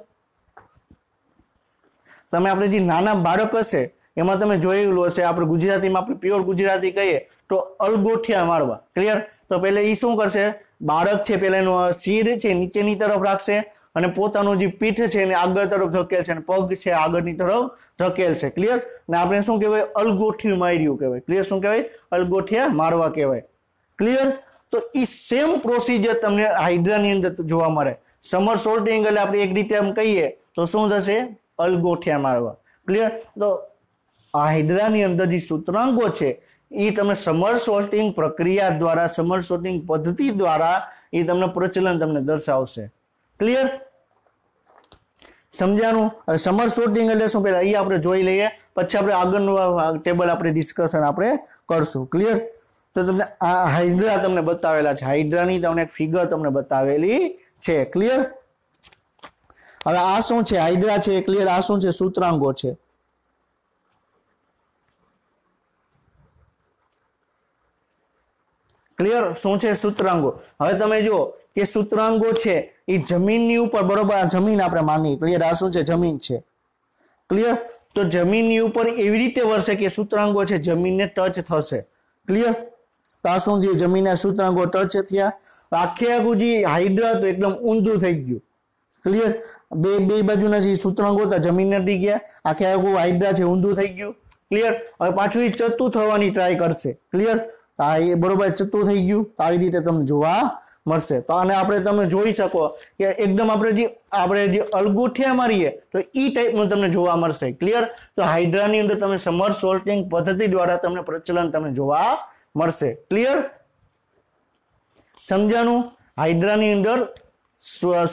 Speaker 1: તમે આપણે જે નાના બાળક હશે એમાં તમે જોયેલું હશે, આપણે ગુજરાતીમાં આપણે પ્યોર ગુજરાતી કહીએ તો અલગોઠિયા મારવા। ક્લિયર। તો પહેલે એ શું કરશે? બાળક છે પહેલા એનું શિર છે નીચેની તરફ રાખશે અને પોતાનું જે પીઠ છે એને આગળ તરફ ધકેલશે અને પગ છે આગળની તરફ ધકેલશે। ક્લિયર। ને આપણે શું કહેવાય? અલગોઠિયું માર્યું કહેવાય। ક્લિયર। શું કહેવાય? અલગોઠિયા મારવા કહેવાય। ક્લિયર। તો એ સેમ પ્રોસિજર તમને હાઇડ્રાની અંદર જોવા મળે। સમરસોર્ટિંગ એટલે આપણે એક રીતે એમ કહીએ તો શું થશે? અલગોઠિયા મારવા। ક્લિયર। તો હાઇડ્રાની અંદર જે સૂત્રાંગો છે એ તમને સમરસોર્ટિંગ પ્રક્રિયા द्वारा, સમરસોર્ટિંગ પદ્ધતિ દ્વારા એ તમને પ્રચલન તમને દર્શાવશે। ક્લિયર। સમજાણું? સમરસોર્ટિંગ એટલે શું પહેલા એ આપણે જોઈ લઈએ, પછી આપણે આગળનું ટેબલ આપણે ડિસ્કશન આપણે કરશું। ક્લિયર। તો તમને આ હાઇડ્રા તમને બતાવેલા છે, હાઇડ્રાની તમને એક ફિગર તમને બતાવેલી છે, ક્લિયર। હવે આ શું છે, હાઇડ્રા છે, ક્લિયર। આ શું છે, સૂત્રાંગો છે, ક્લિયર। શું છે, સૂત્રાંગો। હવે તમે જુઓ કે સૂત્રાંગો છે એ જમીનની ઉપર, બરોબર, આ જમીન આપણે માની, ક્લિયર। આ શું છે, જમીન છે, ક્લિયર। તો જમીનની ઉપર એવી રીતે વરસે કે સૂત્રાંગો છે જમીનને ટચ થશે, ક્લિયર। તો આ શું થયું, જમીનના સૂત્રાંગો ટચ થયા, આખે આખું જે હાઇડ્રા તો એકદમ ઊંધું થઈ ગયું, ક્લિયર। બે બાજુના જે સૂત્રાંગો હતા જમીનને દી ગયા, આખે આખું હાઇડ્રા છે ઊંધું થઈ ગયું, ક્લિયર। હવે પાછું એ ચત્તું થવાની ટ્રાય કરશે, ક્લિયર। આ એ બરોબર ચત્તું થઈ ગયું, તો આવી રીતે તમને જોવા મળશે। તો આને આપણે તમે જોઈ શકો કે એકદમ આપણે જે અલગુઠિયા મારીએ તો એ ટાઈપનું તમને જોવા મળશે, ક્લિયર। તો હાઇડ્રાની અંદર તમે સમરસોલ્ટિંગ પદ્ધતિ દ્વારા તમને પ્રચલન તમને જોવા મળશે, ક્લિયર। સમજાણું? હાઇડ્રાની અંદર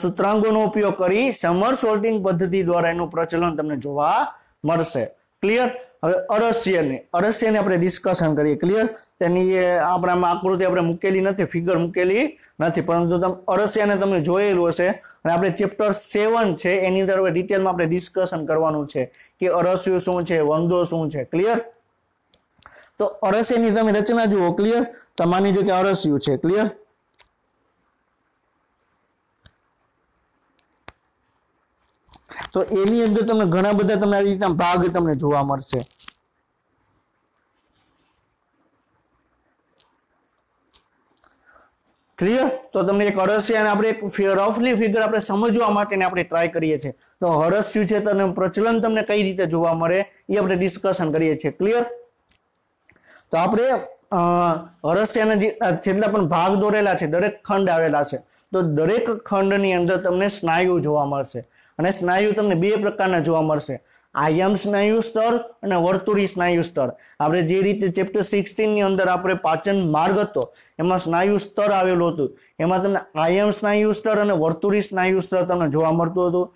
Speaker 1: સૂત્રાંગોનો ઉપયોગ કરી સમરસોલ્ટિંગ પદ્ધતિ દ્વારા એનું પ્રચલન તમને જોવા મળશે, ક્લિયર। હવે અરસ્યને આપણે ડિસ્કશન કરીએ, ક્લિયર। તેની આપણામાં આકૃતિ આપણે મૂકેલી નથી, ફિગર મૂકેલી નથી, પરંતુ તમે અરસ્યાને તમે જોયેલું હશે અને આપણે ચેપ્ટર 7 છે એની અંદર હવે ડિટેલમાં આપણે ડિસ્કશન કરવાનું છે કે અરસ્યું શું છે, વંદો શું છે, ક્લિયર। તો અરસ્યની તમે રચના જુઓ, ક્લિયર। તો માની લો કે અરસ્યું છે, ક્લિયર। તો એની અંદર તમને ઘણા બધા તમને આવી રીતના ભાગ તમને જોવા મળશે, ક્લિયર। તો તમને એક અરસ્યાને આપણે એક રફલી ફિગર આપણે સમજવા માટેને આપણે ટ્રાય કરીએ છીએ। તો અરસ્યું છે તો પ્રચલન તમને કઈ રીતે જોવા મળે એ આપણે ડિસ્કશન કરીએ છીએ, ક્લિયર। તો આપણે અરસ્યાના જેટલા પણ ભાગ દોરેલા છે, દરેક ખંડ આવેલા છે, તો દરેક ખંડની અંદર તમને સ્નાયુ જોવા મળશે અને સ્નાયુ તમને બે પ્રકારના જોવા મળશે, આયામ સ્નાયુ સ્તર અને વર્તુળી સ્નાયુ સ્તર। આપણે જે રીતે ચેપ્ટર 16 ની અંદર આપણે પાચન માર્ગ હતો એમાં સ્નાયુ સ્તર આવેલું હતું, એમાં તમને આયામ સ્નાયુ સ્તર અને વર્તુળી સ્નાયુ સ્તર તમને જોવા મળતું હતું।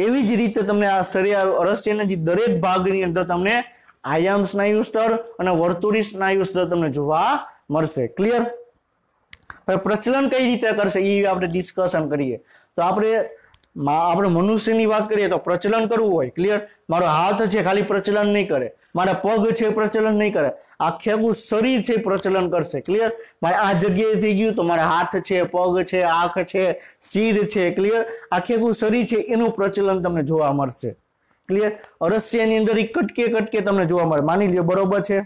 Speaker 1: એવી જ રીતે તમને આ શરીર અરસ્યના જે દરેક ભાગની અંદર તમને આયામ સ્નાયુ સ્તર અને વર્તુળી સ્નાયુ સ્તર તમને જોવા મળશે, ક્લિયર। હવે પ્રચલન કઈ રીતે કરશે એ આપણે ડિસ્કશન કરીએ। તો આપણે મનુષ્યની વાત કરીએ તો પ્રચલન કરવું હોય, ક્લિયર। મારો હાથ છે ખાલી પ્રચલન નહીં કરે, મારા પગ છે પ્રચલન નહીં કરે, આખે આખું શરીર છે પ્રચલન કરશે, ક્લિયર। મારે આ જગ્યાએ થઈ ગયું તો મારા હાથ છે, પગ છે, આંખ છે, શિર છે, ક્લિયર। આખે આખું શરીર છે એનું પ્રચલન તમને જોવા મળશે, ક્લિયર। અરસ્યાની અંદર કટકે તમને જોવા મળે, માની લ્યો, બરોબર છે।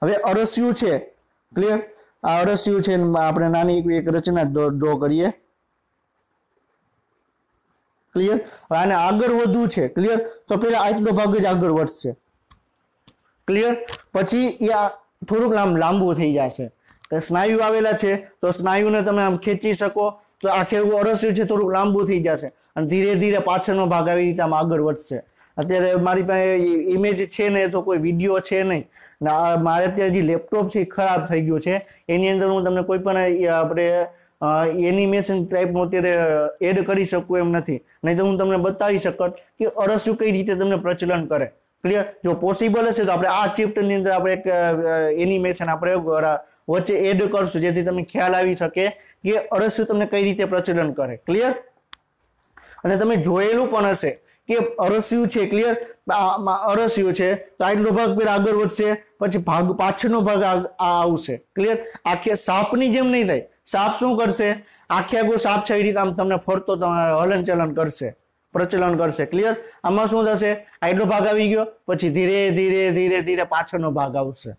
Speaker 1: હવે અરસ્યું છે, ક્લિયર। આ અરસ્યું છે, આપણે નાની એક રચના ડ્રો કરીએ, ક્લિયર। આને આગળ વધવું છે, ક્લિયર। તો પેલા આટલો ભાગ જ આગળ વધશે, ક્લિયર। પછી એ થોડુંક લાંબુ થઈ જશે, સ્નાયુ આવેલા છે તો સ્નાયુને તમે આમ ખેંચી શકો તો આખે અરસ્યું છે થોડુંક લાંબુ થઈ જશે અને ધીરે ધીરે પાછળનો ભાગ આવી રીતે આમ આગળ વધશે। અત્યારે મારી પાસે ઇમેજ છે ને, તો કોઈ વિડીયો છે નહીં, મારે અત્યારે જે લેપટોપ છે એ ખરાબ થઈ ગયું છે, એની અંદર હું તમને કોઈ પણ આપણે એનિમેશન ટાઈપનું અત્યારે એડ કરી શકું એમ નથી, નહીં તો હું તમને બતાવી શકત કે અરસ્યું કઈ રીતે તમને પ્રચલન કરે, ક્લિયર। જો પોસિબલ હશે તો આપણે આ ચેપ્ટરની અંદર આપણે એક એનિમેશન આપણે વચ્ચે એડ કરશું, જેથી તમને ખ્યાલ આવી શકે કે અરસ્યું તમને કઈ રીતે પ્રચલન કરે, ક્લિયર। અને તમે જોયેલું પણ હશે કે અરસ્યું છે, ક્લિયર। અરસ્યું છે તો આટલો ભાગ પેલા આગળ વધશે, પછી પાછળનો ભાગ આવશે, ક્લિયર। આખે સાપની જેમ નહીં થાય, સાપ શું કરશે, આખે આખું સાપ છે એ રીતે આમ તમને ફરતો હલન ચલન કરશે, પ્રચલન કરશે, ક્લિયર। આમાં શું થશે, આટલો ભાગ આવી ગયો પછી ધીરે ધીરે ધીરે ધીરે પાછળનો ભાગ આવશે,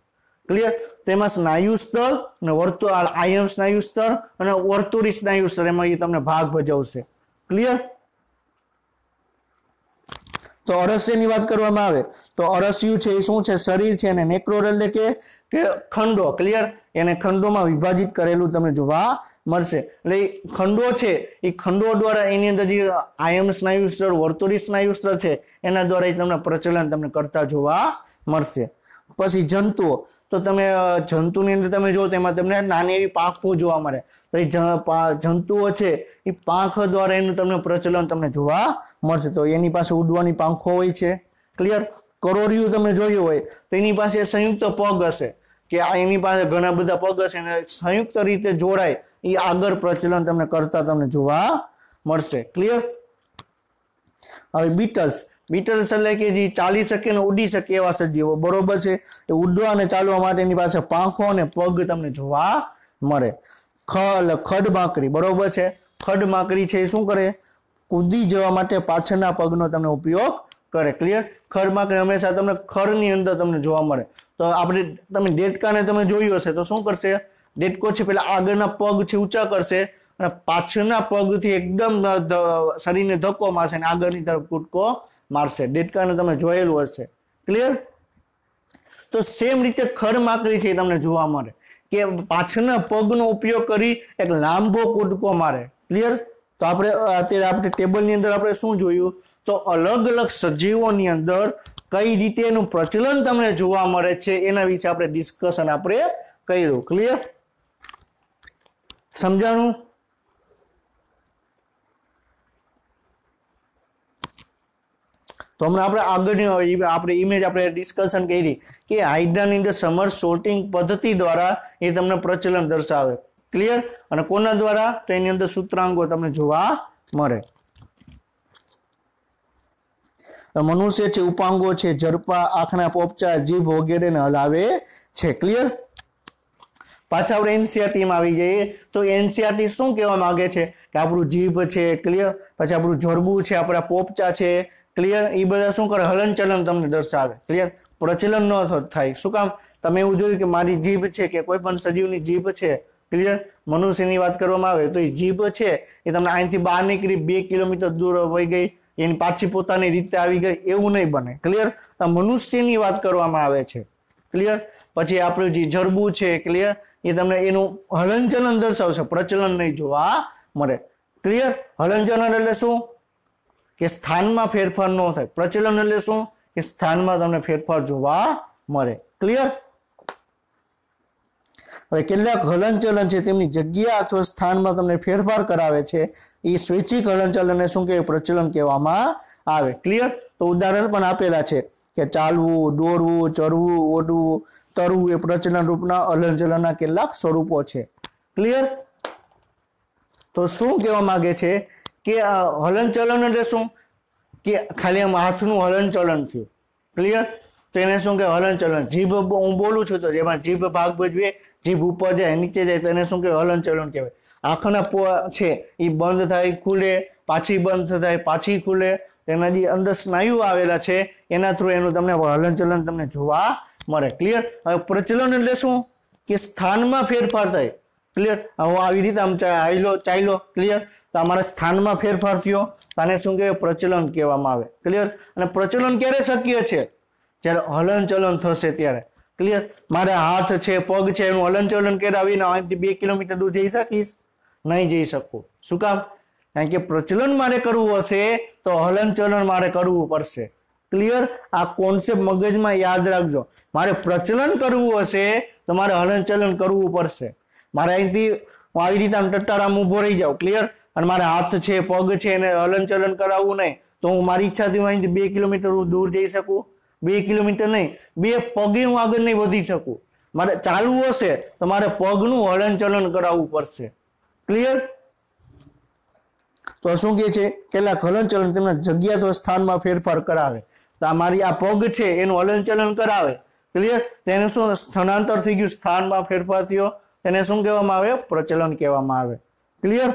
Speaker 1: ક્લિયર। તેમાં સ્નાયુ સ્તર અને આયમ સ્નાયુ સ્તર અને વર્તુળી સ્નાયુ સ્તર એમાં એ તમને ભાગ ભજવશે, ક્લિયર। તો અરસ્યની વાત કરવામાં આવે તો અરસ્યું છે એ શું છે, શરીર છે, અને નેક્રોર એટલે કે ખંડો, ક્લિયર। એને ખંડોમાં વિભાજિત કરેલું તમને જોવા મળશે। એટલે ખંડો છે એ ખંડો દ્વારા એની અંદર જે આયમ સ્નાયુ સ્તર, વર્તુળી સ્નાયુ સ્તર છે એના દ્વારા તમને પ્રચલન તમને કરતા જોવા મળશે। પછી જંતુઓ, તો તમે જંતુની અંદર તમે જો તેમાં તમને નાની એવી પાંખો જોવા મળે, તો એ જંતુઓ છે એ પાંખ દ્વારા એનું તમને પ્રચલન તમને જોવા મળશે। તો એની પાસે ઉડવાની પાંખો હોય છે, ક્લિયર। કરોડિયું તમે જોયું હોય તો એની પાસે સંયુક્ત પગ હશે, કે એની પાસે ઘણા બધા પગ હશે અને સંયુક્ત રીતે જોડાય એ આગળ પ્રચલન તમને કરતા તમને જોવા મળશે. ક્લિયર? હવે બીટલ્સ એટલે કે જે ચાલી શકે ને ઉડી શકે એવા સજીવો, બરોબર છે. એ ઉડવા અને ચાલવા માટે એની પાસે પાંખો અને પગ તમને જોવા મળે. ખડમાકરી, બરોબર છે. ખડમાકરી છે એ શું કરે? કૂદી જવા માટે પાછળના પગનો તમને ઉપયોગ કરે. ક્લિયર? ખડમાકરી હંમેશા તમને ખડની અંદર તમને જોવા મળે. તો આપણે તમે દેડકાને તમે જોયું હશે તો શું કરશે? દેડકો છે પેલા આગળના પગ છે ઊંચા કરશે અને પાછળના પગથી એકદમ શરીરને ધક્કો મારશે અને આગળની તરફ કૂદકો મારશે. દેડકાને તમે જોયેલું હશે. ક્લિયર? તો સેમ રીતે ખડમાકરી છે એ તમને જોવા મળે કે પાછળના પગનો ઉપયોગ કરી એક લાંબો કૂદકો મારે. ક્લિયર? તો આપણે ટેબલની અંદર આપણે શું જોયું? તો અલગ અલગ સજીવોની અંદર કઈ રીતે એનું પ્રચલન તમને જોવા મળે છે એના વિશે આપણે ડિસ્કશન આપણે કર્યું. ક્લિયર? સમજાણું? તો હમણાં આપણે આગળની આપણે ઇમેજ આપણે ડિસ્કશન કરી કે હાઇડ્રાની અંદર સમર સોર્ટિંગ પદ્ધતિ દ્વારા એ તમને પ્રચલન દર્શાવે. ક્લિયર? અને કોના દ્વારા? તો એની અંદર સૂત્રાંગો તમને જોવા મળે. મનુષ્ય છે, ઉપાંગો છે, ઝડપા, આંખના પોપચા, જીભ વગેરેને હલાવે છે. ક્લિયર? પાછા આપણે એનસીઆરટીમાં આવી જઈએ તો એનસીઆરટી શું કહેવા માંગે છે કે આપણું જીભ છે. ક્લિયર? પછી આપણું જડબું છે, આપણા પોપચા છે. ક્લિયર? એ બધા શું કરે? હલનચલન તમને દર્શાવે. ક્લિયર? પ્રચલન ન થાય. શું કામ? તમે એવું જોયું કે મારી જીભ છે કે કોઈ પણ સજીવની જીભ છે. ક્લિયર? મનુષ્યની વાત કરવામાં આવે તો એ જીભ છે એ તમને અહીંથી બહાર નીકળી 2 કિલોમીટર દૂર વહી ગઈ, એની પાછી પોતાની રીતે આવી ગઈ, એવું નહીં બને. ક્લિયર? મનુષ્યની વાત કરવામાં આવે છે. ક્લિયર? પછી આપણું જે જડબું છે, ક્લિયર, એ તમને એનું હલનચલન દર્શાવશે, પ્રચલન નહીં જોવા મળે. ક્લિયર? હલનચલન એટલે શું? કે સ્થાનમાં ફેરફાર ન થાય. પ્રચલન એટલે શું? કે સ્થાનમાં તમને ફેરફાર જોવા મળે. ક્લિયર? હવે કેટલાક હલનચલન છે તેમની જગ્યા અથવા સ્થાનમાં તમને ફેરફાર કરાવે છે એ સ્વૈચ્છિક હલનચલનને શું કહેવાય? પ્રચલન કહેવામાં આવે. ક્લિયર? તો ઉદાહરણ પણ આપેલા છે કે ચાલવું, દોડવું, ચરવું, ઓડવું, તરવું એ પ્રચલન રૂપના હલનચલનના કેટલાક સ્વરૂપો છે. ક્લિયર? તો શું કહેવા માંગે છે કે હલનચલન એટલે શું? કે ખાલી આમ હાથનું હલનચલન થયું. ક્લિયર? તો એને શું કહેવાય? હલનચલન. જીભ હું બોલું છું તો જેમાં જીભ ભાગ ભજવે, જીભ ઉપર જાય નીચે જાય તો એને શું કહેવાય? હલનચલન કહેવાય. આંખના છે એ બંધ થાય, ખુલે, પાછી બંધ થાય, પાછી ખુલે, એના જે અંદર સ્નાયુ આવેલા છે એના થ્રુ એનું તમને હલનચલન તમને જોવા મળે. ક્લિયર? હવે પ્રચલન એટલે શું? કે સ્થાનમાં ફેરફાર થાય. ક્લિયર? હું આવી રીતે આમ ચાલ્યો. ક્લિયર? તો અમારા સ્થાનમાં ફેરફાર થયો આને શું કહેવાય? પ્રચલન કહેવામાં આવે. ક્લિયર? અને પ્રચલન ક્યારે શક્ય છે? જ્યારે હલનચલન થશે ત્યારે. ક્લિયર? મારે હાથ છે, પગ છે, એનું હલનચલન કરાવીને અહીંથી 2 કિલોમીટર દૂર જઈ શકીશ? નહીં જઈ શકું. શું કામ? કારણ કે પ્રચલન મારે કરવું હશે તો હલનચલન મારે કરવું પડશે. ક્લિયર? આ કોન્સેપ્ટ મગજમાં યાદ રાખજો. મારે પ્રચલન કરવું હશે તો મારે હલનચલન કરવું પડશે. મારે અહીંથી હું આવી રીતે આમ ટટ્ટારામ ઊભો રહી જાઉં. ક્લિયર? અને મારે હાથ છે, પગ છે એને હલનચલન કરાવવું નહીં તો હું મારી ઈચ્છાથી હું અહીંથી 2 કિલોમીટર દૂર જઈ શકું? 2 કિલોમીટર નહીં, 2 પગે હું આગળ નહીં વધી શકું. મારે ચાલવું હશે તો મારે પગનું હલનચલન કરાવવું પડશે. ક્લિયર? તો શું કહે છે? કેટલાક હલનચલન તેમના જગ્યા અથવા સ્થાનમાં ફેરફાર કરાવે. તો આ મારી આ પગ છે એનું હલનચલન કરાવે. ક્લિયર? તેને શું સ્થળાંતર થઈ ગયું, સ્થાનમાં ફેરફાર થયો, તેને શું કહેવામાં આવે? પ્રચલન કહેવામાં આવે. ક્લિયર?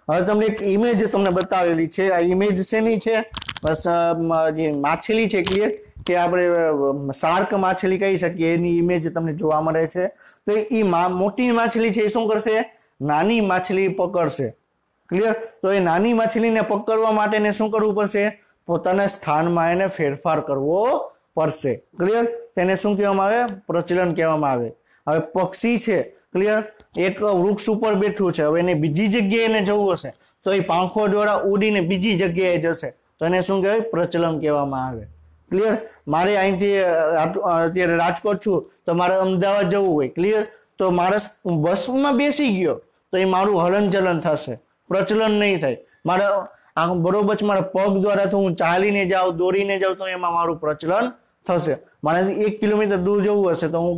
Speaker 1: હવે તમને એક ઇમેજ તમને બતાવેલી છે. આ ઇમેજ શેની છે? બસ જે માછલી છે. ક્લિયર? કે આપણે શાર્ક માછલી કહી શકીએ એની ઇમેજ તમને જોવા મળે છે. તો એ મોટી માછલી છે એ શું કરશે? નાની માછલી પકડશે. ક્લિયર? તો એ નાની માછલીને પકડવા માટે એને શું કરવું પડશે? પોતાના સ્થાનમાં એને ફેરફાર કરવો પડશે. ક્લિયર? તેને શું કહેવામાં આવે? પ્રચલન કહેવામાં આવે. હવે પક્ષી છે. ક્લિયર? એક વૃક્ષ ઉપર બેઠું છે, હવે એને બીજી જગ્યાએ એને જવું હશે તો એ પાંખો દ્વારા ઉડીને બીજી જગ્યાએ જશે તો એને શું કહેવાય? પ્રચલન કહેવામાં આવે. ક્લિયર? મારે અહીંથી અત્યારે રાજકોટ છું તો મારે અમદાવાદ જવું હોય. ક્લિયર? તો મારે બસમાં બેસી ગયો તો એ મારું હલનચલન થશે, પ્રચલન નહીં થાય. મારે બરોબર મારા પગ દ્વારા તો હું ચાલીને જાઉં, દોડીને જાઉં તો એમાં મારું પ્રચલન થશે. મારાથી 1 કિલોમીટર દૂર જવું હશે તો હું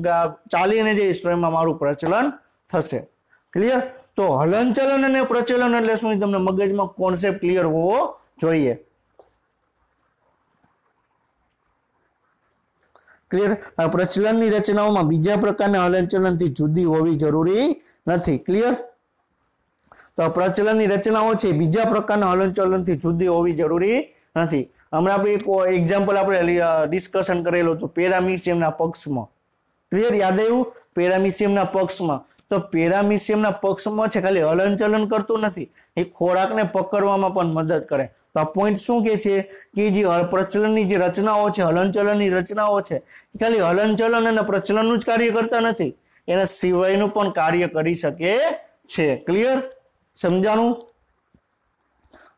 Speaker 1: ચાલીને જઈશ તો એમાં મારું પ્રચલન થશે. ક્લિયર? તો હલનચલન અને પ્રચલન એટલે શું, તમને મગજમાં કોન્સેપ્ટ ક્લિયર હોવો જોઈએ. ક્લિયર? પ્રચલનની રચનાઓમાં બીજા પ્રકારના હલનચલનથી જુદી હોવી જરૂરી નથી. ક્લિયર? તો પ્રચલનની રચનાઓ છે બીજા પ્રકારના હલનચલનથી જુદી હોવી જરૂરી નથી. હમણાં આપણે એક એક્ઝામ્પલ આપણે ડિસ્કશન કરેલું હતું પેરામીશિયમના પક્ષમાં. ક્લિયર? યાદ આવ્યું? પેરામીશિયમના પક્ષમાં. તો પેરામીશિયમના પક્ષમાં છે ખાલી હલનચલન કરતું નથી, એ ખોરાકને પકડવામાં પણ મદદ કરે. તો આ પોઈન્ટ શું કહે છે કે જે પ્રચલનની જે રચનાઓ છે, હલનચલનની રચનાઓ છે, એ ખાલી હલનચલન અને પ્રચલનનું જ કાર્ય કરતા નથી, એના સિવાયનું પણ કાર્ય કરી શકે છે. ક્લિયર? સમજાણું?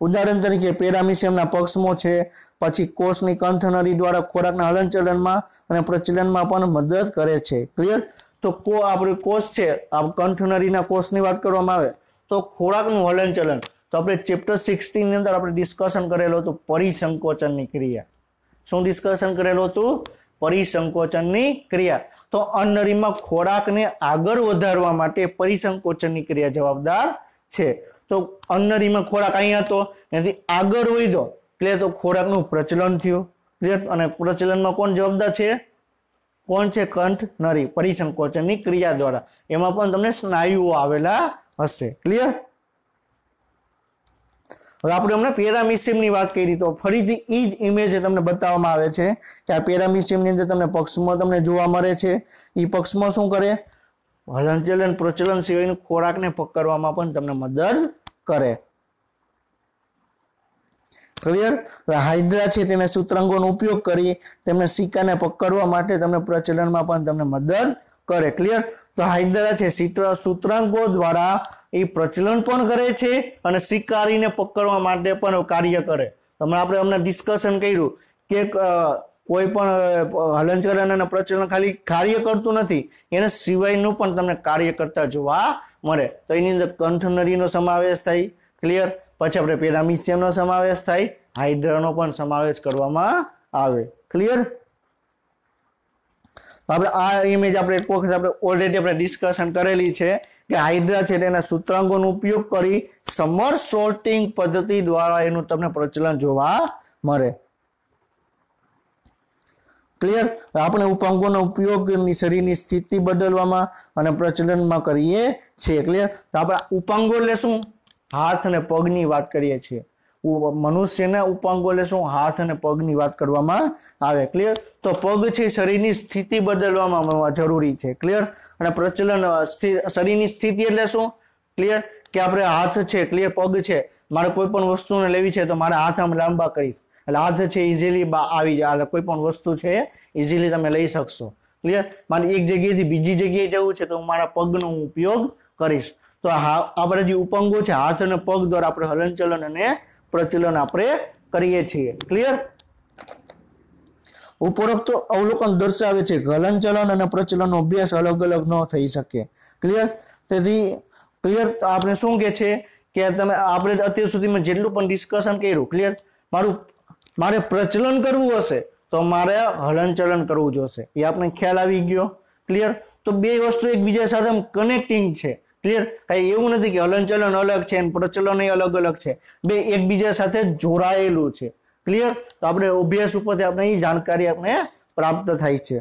Speaker 1: ઉદાહરણ તરીકે પેરામીશિયમના પક્ષમાં છે, પછી કોષની કંઠનળી દ્વારા ખોરાકના હલનચલનમાં અને પ્રચલનમાં પણ મદદ કરે છે. ક્લિયર? તો આપણે કોષ છે, આ કંઠનળીના કોષની વાત કરવામાં આવે તો ખોરાકનું હલનચલન તો આપણે ચેપ્ટર 16 ની અંદર આપણે ડિસ્કશન કરેલું હતું પરિસંકોચનની ક્રિયા. શું ડિસ્કશન કરેલું હતું? પરિસંકોચનની ક્રિયા. તો અન્નનળીમાં ખોરાકને આગળ વધારવા માટે પરિસંકોચનની ક્રિયા જવાબદાર છે. તો અન્નનળીમાં ખોરાક અહીંયા હતો, એનાથી આગળ વધ્યો એટલે તો ખોરાકનું પ્રચલન થયું. ક્લિયર? અને પ્રચલનમાં કોણ જવાબદાર છે? કોણ છે? કંઠનળી. પરિસંકોચનની ક્રિયા દ્વારા એમાં પણ તમને સ્નાયુઓ આવેલા હશે. ક્લિયર? હવે આપણે હમણાં પેરામીશિયમની વાત કરી તો ફરીથી એ જ ઇમેજ તમને બતાવવામાં આવે છે કે આ પેરામીશિયમની અંદર તમને પક્ષમાં તમને જોવા મળે છે. એ પક્ષમાં શું કરે? હલનચલન પ્રચલન સિવાયનું ખોરાકને પકડવામાં પણ તમને મદદ કરે. ક્લિયર? હાઇડ્રા છે તેના સૂત્રાંગોનો ઉપયોગ કરી તેમને સિક્કાને પકડવા માટે તમને પ્રચલનમાં પણ તમને મદદ કરે. ક્લિયર? તો હાઇડ્રા છે સૂત્રાંગો દ્વારા એ પ્રચલન પણ કરે છે અને શિકારીને પકડવા માટે પણ કાર્ય કરે. આપણે હમણાં ડિસ્કશન કર્યું કે કોઈ પણ હલનચલન અને પ્રચલન ખાલી કાર્ય કરતું નથી, એના સિવાયનું પણ તમને કાર્ય કરતા જોવા મળે. તો એની અંદર કંઠનળીનો સમાવેશ થાય. ક્લિયર? પછી આપણે પેરામીશિયમનો સમાવેશ થાય, હાઇડ્રાનો પણ સમાવેશ કરવામાં આવે. ક્લિયર? આપણે આ ઇમેજ આપણે એક વખત આપણે ઓલરેડી આપણે ડિસ્કશન કરેલી છે કે હાઇડ્રા છે તેના સૂત્રાંગોનો ઉપયોગ કરી સમર સોર્ટિંગ પદ્ધતિ દ્વારા એનું તમને પ્રચલન જોવા મળે. ક્લિયર? આપણે ઉપાંગોનો ઉપયોગ શરીરની સ્થિતિ બદલવામાં અને પ્રચલનમાં કરીએ છીએ. ક્લિયર? તો આપણે ઉપાંગો એટલે શું? હાથ અને પગની વાત કરીએ છીએ. મનુષ્યના ઉપાંગો એટલે શું? હાથ અને પગની વાત કરવામાં આવે. ક્લિયર? તો પગ છે શરીરની સ્થિતિ બદલવામાં જરૂરી છે. ક્લિયર? અને પ્રચલન શરીરની સ્થિતિ એટલે શું? ક્લિયર? કે આપણે હાથ છે, ક્લિયર? પગ છે, મારે કોઈ પણ વસ્તુને લેવી છે તો મારે હાથ આમ લાંબા કરીશ એટલે હાથ છે ઇઝીલી આવી જાય. કોઈ પણ વસ્તુ છે ઇઝીલી તમે લઈ શકશો. ક્લિયર? મારે એક જગ્યાએથી બીજી જગ્યાએ જવું છે તો હું મારા પગનો ઉપયોગ કરીશ. તો આપણે જે ઉપાંગો છે હાથ અને પગ દ્વારા આપણે હલનચલન અને પ્રચલન આપણે કરીએ છીએ. ક્લિયર? ઉપરોક્ત અવલોકન દર્શાવે છે કે હલનચલન અને પ્રચલનનો અભ્યાસ અલગ અલગ ન થઈ શકે. ક્લિયર? તેથી ક્લિયર? આપણે શું કહે છે કે તમે આપણે અત્યાર સુધીમાં જેટલું પણ ડિસ્કશન કર્યું, ક્લિયર? મારે પ્રચલન કરવું હશે તો મારે હલનચલન કરવું જોશે. એ આપણે ખ્યાલ આવી ગયો. ક્લિયર? તો બે વસ્તુ એકબીજા સાથે કનેક્ટિંગ છે. ક્લિયર? કઈ એવું નથી કે હલનચલન અલગ છે અને પ્રચલન અલગ અલગ છે, બે એકબીજા સાથે જોડાયેલું છે. ક્લિયર? તો આપણે અભ્યાસ ઉપરથી આપણે એ જાણકારી આપણે પ્રાપ્ત થાય છે.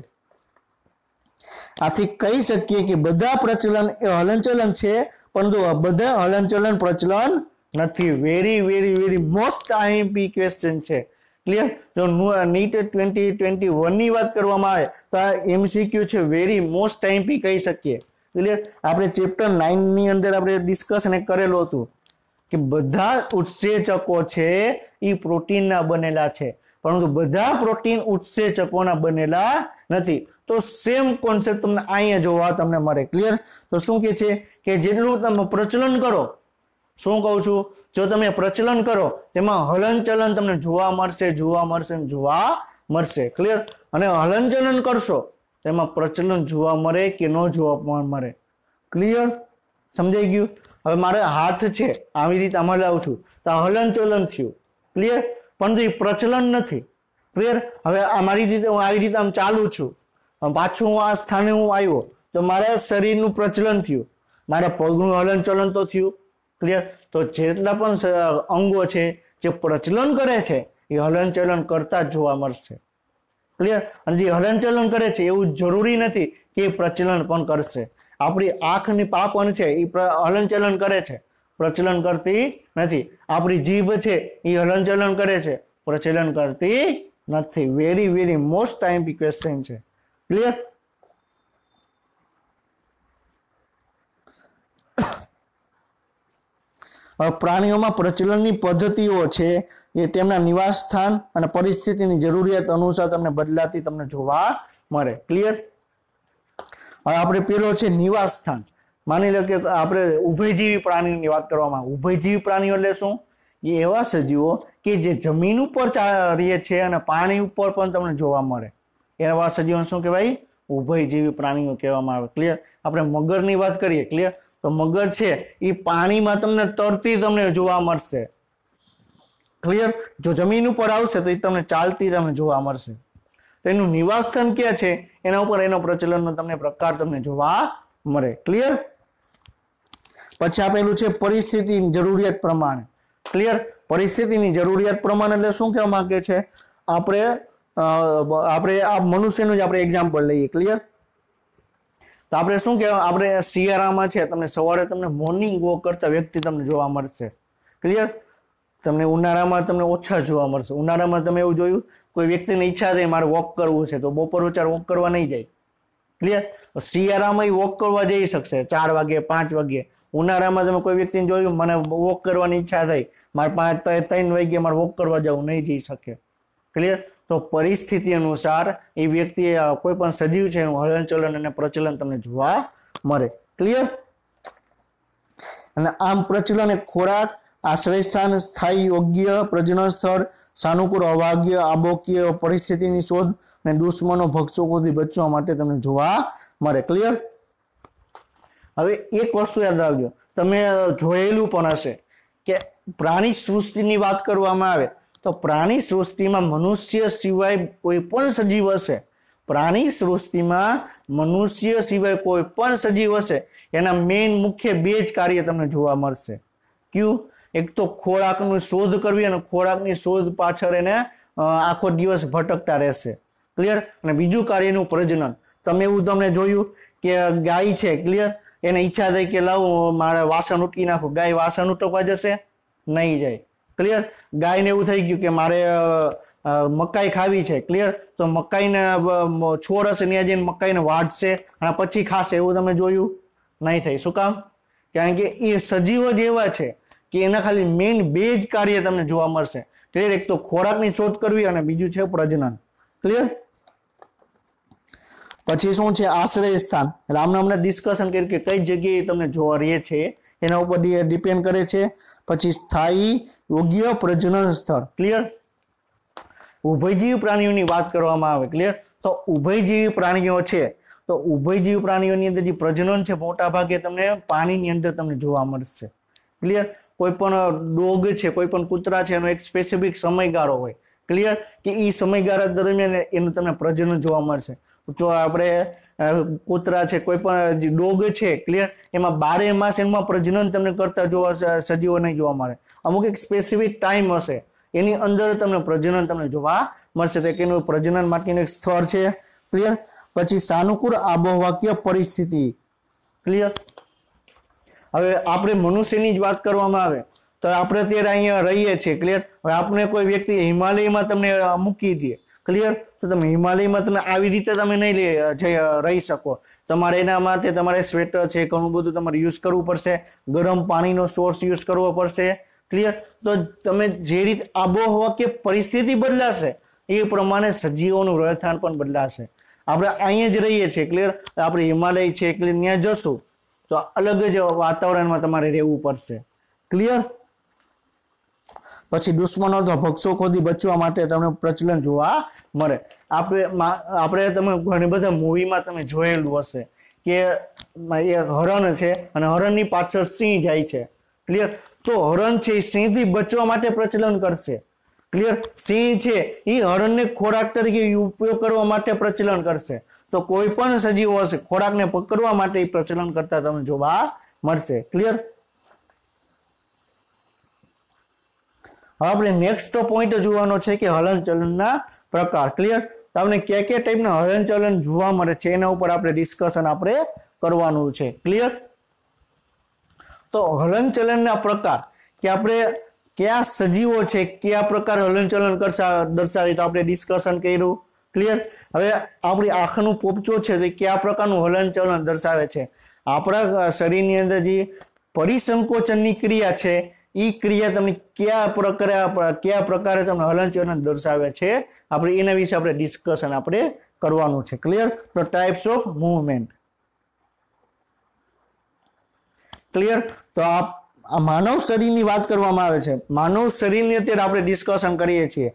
Speaker 1: આથી કહી શકીએ કે બધા પ્રચલન એ હલનચલન છે, પરંતુ બધા હલનચલન પ્રચલન નથી. Very very very most IMP question છે. ક્લિયર? જો નીટ 2021 ની વાત કરવામાં આવે તો આ એમસીક્યુ છે, વેરી મોસ્ટ આઈએમપી કહી શકીએ. ક્લિયર? આપણે ચેપ્ટર 9 ની અંદર આપણે ડિસ્કશન કરેલું હતું કે બધા ઉત્સેચકો છે એ પ્રોટીનના બનેલા છે, પરંતુ બધા પ્રોટીન ઉત્સેચકોના બનેલા નથી. તો સેમ કોન્સેપ્ટ તમને અહીંયા જોવા તમને મળે. ક્લિયર? તો શું કહે છે કે જેટલું તમે પ્રચલન કરો, શું કહું છું, જો તમે પ્રચલન કરો તેમાં હલનચલન તમને જોવા મળશે. ક્લિયર? અને હલનચલન કરશો તેમાં પ્રચલન જોવા મળે કે ન જોવા મળે. ક્લિયર? સમજાઈ ગયું? હવે મારે હાથ છે આવી રીતે હલાવું છું તો હલનચલન થયું. ક્લિયર? પરંતુ એ પ્રચલન નથી. ક્લિયર? હવે મારી રીતે હું આવી રીતે આમ ચાલું છું, પાછું હું આ સ્થાને હું આવ્યો તો મારા શરીરનું પ્રચલન થયું, મારા પગનું હલનચલન તો થયું. ક્લિયર? તો જેટલા પણ અંગો છે જે પ્રચલન કરે છે એ હલનચલન કરતા જ જોવા મળશે. ક્લિયર? અને જે હલનચલન કરે છે એવું જરૂરી નથી કે એ પ્રચલન પણ કરશે. આપણી આંખની પાપણ છે એ હલનચલન કરે છે, પ્રચલન કરતી નથી. આપણી જીભ છે એ હલનચલન કરે છે, પ્રચલન કરતી નથી. Very very most time question છે. ક્લિયર? પ્રાણીઓમાં પ્રચલનની પદ્ધતિઓ છે એ તેમના નિવાસ સ્થાન અને પરિસ્થિતિની જરૂરિયાત અનુસાર તમને બદલાતી તમને જોવા મળે. ક્લિયર? હવે આપણે પેલો છે નિવાસ સ્થાન. માની લો કે આપણે ઉભયજીવી પ્રાણીઓની વાત કરવામાં. ઉભયજીવી પ્રાણીઓ એટલે શું? એ એવા સજીવો કે જે જમીન ઉપર રહે છે અને પાણી ઉપર પણ તમને જોવા મળે. એવા સજીવોને શું કહેવાય? ઉભયજીવી પ્રાણીઓ કહેવામાં આવે. ક્લિયર? આપણે મગરની વાત કરીએ. ક્લિયર? તો મગર છે એ પાણીમાં તમને તરતી તમને જોવા મળશે. ક્લિયર? જો જમીન ઉપર આવશે તો એ તમને ચાલતી તમને જોવા મળશે. તો એનું નિવાસ સ્થાન ક્યાં છે એના ઉપર એનો પ્રચલનનો તમને પ્રકાર તમને જોવા મળે. ક્લિયર? પછી આપેલું છે પરિસ્થિતિની જરૂરિયાત પ્રમાણે. ક્લિયર? પરિસ્થિતિની જરૂરિયાત પ્રમાણે એટલે શું કહેવા માંગે છે? આપણે આ મનુષ્યનું જ આપણે એક્ઝામ્પલ લઈએ. ક્લિયર? તો આપણે શું કહેવાય? આપણે શિયાળામાં છે તમને સવારે તમને મોર્નિંગ વોક કરતા વ્યક્તિ તમને જોવા મળશે. ક્લિયર? તમને ઉનાળામાં તમને ઓછા જોવા મળશે. ઉનાળામાં તમે એવું જોયું કોઈ વ્યક્તિની ઈચ્છા થાય મારે વોક કરવું છે તો બપોર વચાર વોક કરવા નહીં જાય. ક્લિયર? શિયાળામાં વોક કરવા જઈ શકશે 4 વાગે 5 વાગે. ઉનાળામાં તમે કોઈ વ્યક્તિને જોયું મને વોક કરવાની ઈચ્છા થઈ મારે 3 વાગે મારે વોક કરવા જવું, નહીં જઈ શકે. ક્લિયર? તો પરિસ્થિતિ અનુસાર એ વ્યક્તિ કોઈ પણ સજીવ છે એનું હલનચલન અને પ્રચલન તમને જોવા મળે. ક્લિયર? અને આમ પ્રચલન એક ખોરાક, આશ્રય સ્થાન, સ્થાયી યોગ્ય પ્રજનન સ્થળ, સાનુકૂળ અભાગ્ય, આબોકીય પરિસ્થિતિની શોધ અને દુશ્મનો ભક્ષકોથી બચવા માટે તમને જોવા મળે. ક્લિયર? હવે એક વસ્તુ યાદ રાખજો, તમે જોયેલું પણ હશે કે પ્રાણી સૃષ્ટિની વાત કરવામાં આવે તો પ્રાણી સૃષ્ટિમાં મનુષ્ય સિવાય કોઈ પણ સજીવ હશે, પ્રાણી સૃષ્ટિમાં મનુષ્ય સિવાય કોઈ પણ સજીવ હશે એના મેઇન મુખ્ય 2 જ કાર્ય તમને જોવા મળશે. કયું? એક તો ખોરાકની શોધ કરવી અને ખોરાકની શોધ પાછળ એને આખો દિવસ ભટકતા રહેશે. ક્લિયર? અને બીજું કાર્યનું પ્રજનન. તમે એવું તમને જોયું કે ગાય છે. ક્લિયર? એને ઈચ્છા થઈ કે લાવ મારે વાસણ ઉટકી નાખું, ગાય વાસણ ઉટકવા જશે? નહીં જાય. ક્લિયર? ગાયને એવું થઈ ગયું કે મારે મકાઈ ખાવી છે. ક્લિયર? તો મકાઈને છોડ હશે ત્યાં જઈને મકાઈને વાઢશે અને પછી ખાશે. એવું તમે જોયું? નહીં થાય. શું કામ? કારણ કે એ સજીવો જ એવા છે કે એના ખાલી મેઇન 2 જ કાર્ય તમને જોવા મળશે. ક્લિયર? એક તો ખોરાકની શોધ કરવી અને બીજું છે પ્રજનન. ક્લિયર? પછી શું છે? આશ્રય સ્થાન. એટલે આમને અમને ડિસ્કશન કર્યું કે કઈ જગ્યાએ તમને જોવા રહે છે એના ઉપર ડિપેન્ડ કરે છે. પછી સ્થાયી યોગ્ય પ્રજનન સ્થળ. ક્લિયર? ઉભયજીવી પ્રાણીઓની વાત કરવામાં આવે. ક્લિયર? તો ઉભયજીવી પ્રાણીઓ છે તો ઉભયજીવી પ્રાણીઓની અંદર જે પ્રજનન છે મોટા ભાગે તમને પાણીની અંદર તમને જોવા મળશે. ક્લિયર? કોઈ પણ ડોગ છે, કોઈ પણ કૂતરા છે એનો એક સ્પેસિફિક સમયગાળો હોય. ક્લિયર? કે એ સમયગાળા દરમિયાન એનું તમને પ્રજનન જોવા મળશે. જો આપણે કૂતરા છે, કોઈ પણ જે ડોગ છે, ક્લિયર, એમાં 12 માસ એમાં પ્રજનન તમને કરતા જોવા સજીવો નહીં જોવા મળે. અમુક એક સ્પેસિફિક ટાઈમ હશે એની અંદર તમને પ્રજનન તમને જોવા મળશે. તો એનું પ્રજનન માટેનું એક સ્થળ છે. ક્લિયર? પછી સાનુકૂળ આબોહવાકીય પરિસ્થિતિ. ક્લિયર? હવે આપણે મનુષ્યની જ વાત કરવામાં આવે તો આપણે અત્યારે અહીંયા રહીએ છીએ. ક્લિયર? હવે આપણે કોઈ વ્યક્તિ હિમાલયમાં તમને મૂકી દે. ક્લિયર? તો તમે હિમાલયમાં તમે આવી રીતે તમે નહીં રહી શકો. તમારે એના માટે તમારે સ્વેટર છે ઘણું બધું તમારે યુઝ કરવું પડશે, ગરમ પાણીનો સોર્સ યુઝ કરવો પડશે. ક્લિયર? તો તમે જે રીતે આબોહવા કે પરિસ્થિતિ બદલાશે એ પ્રમાણે સજીવોનું રહેઠાણ પણ બદલાશે. આપણે અહીંયા જ રહીએ છીએ. ક્લિયર? આપણે હિમાલય છે ક્લિયર ત્યાં જશું તો અલગ જ વાતાવરણમાં તમારે રહેવું પડશે. ક્લિયર? પછી દુશ્મનો અથવા ભક્ષકોથી બચવા માટે તમને પ્રચલન જોવા મળે. આપણે તમે ઘણી બધા મૂવીમાં તમે જોયેલું હશે કે એક હરણ છે અને હરણની પાછળ સિંહ જાય છે. ક્લિયર? તો હરણ છે એ સિંહથી બચવા માટે પ્રચલન કરશે. ક્લિયર, સિંહ છે એ હરણને ખોરાક તરીકે ઉપયોગ કરવા માટે પ્રચલન કરશે. તો કોઈ પણ સજીવો હશે ખોરાકને પકડવા માટે પ્રચલન કરતા તમને જોવા મળશે. ક્લિયર. હવે આપણે નેક્સ્ટ પોઈન્ટ જોવાનો છે કે હલનચલનના પ્રકાર. ક્લિયર. તમને કયા ટાઈપના હલનચલન જોવા મળે છે એના ઉપર આપણે ડિસ્કશન આપણે કરવાનું છે. ક્લિયર. તો હલનચલનના પ્રકાર કે આપણે કયા સજીવો છે કયા પ્રકાર હલનચલન દર્શાવે તો આપણે ડિસ્કશન કર્યું. ક્લિયર. હવે આપણી આંખનું પોપચો છે તે કયા પ્રકારનું હલનચલન દર્શાવે છે. આપણા શરીરની અંદર જે પરિસંકોચનની ક્રિયા છે એ ક્રિયા તમને કયા પ્રકારે તમને હલનચલન દર્શાવે છે આપણે એના વિશે આપણે ડિસ્કશન આપણે કરવાનું છે. ક્લિયર. તો ટાઈપ્સ ઓફ મૂવમેન્ટ. ક્લિયર. તો આ માનવ શરીરની વાત કરવામાં આવે છે. માનવ શરીરની અત્યારે આપણે ડિસ્કશન કરીએ છીએ.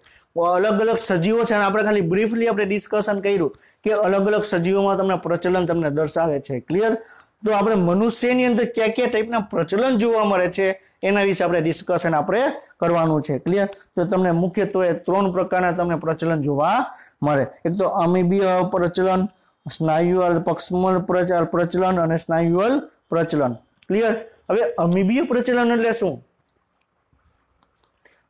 Speaker 1: અલગ અલગ સજીવો છે અને આપણે ખાલી બ્રીફલી આપણે ડિસ્કશન કર્યું કે અલગ અલગ સજીવોમાં તમને પ્રચલન તમને દર્શાવે છે. ક્લિયર. તો આપણે મનુષ્યની અંદર કયા ટાઈપના પ્રચલન જોવા મળે છે એના વિશે આપણે ડિસ્કશન આપણે કરવાનું છે. ક્લિયર. તો તમને મુખ્યત્વે 3 પ્રકારના તમને પ્રચલન જોવા મળે. એક તો અમીબીય પ્રચલન, સ્નાયુઅલ પક્ષમલ પ્રચલન અને સ્નાયુઅલ પ્રચલન. ક્લિયર. હવે અમીબીય પ્રચલન એટલે શું?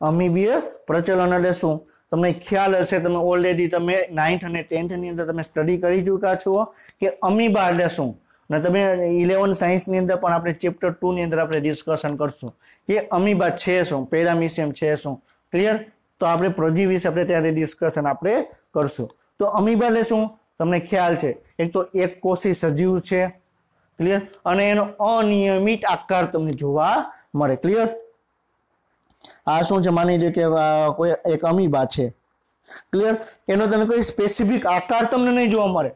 Speaker 1: અમીબીય પ્રચલન એટલે શું તમને ખ્યાલ હશે. તમે ઓલરેડી તમે 9th અને 10th ની અંદર તમે સ્ટડી કરી ચૂક્યા છો કે અમીબા એટલે શું. અને તમે 11 સાયન્સની અંદર પણ આપણે ચેપ્ટર 2 ની અંદર આપણે ડિસ્કશન કરશું કે અમીબા છે શું, પેરામીશિયમ છે શું. ક્લિયર. તો આપણે પ્રજીવ વિશે આપણે ત્યારે ડિસ્કશન આપણે કરશું. તો અમીબા એટલે શું તમને ખ્યાલ છે. એક તો એક કોષી સજીવ છે. ક્લિયર. અને એનો અનિયમિત આકાર તમને જોવા મળે. ક્લિયર. આ શું છે માની લો કે કોઈ એક અમીબા છે. ક્લિયર. એનો તમે કોઈ સ્પેસિફિક આકાર તમને નહીં જોવા મળે.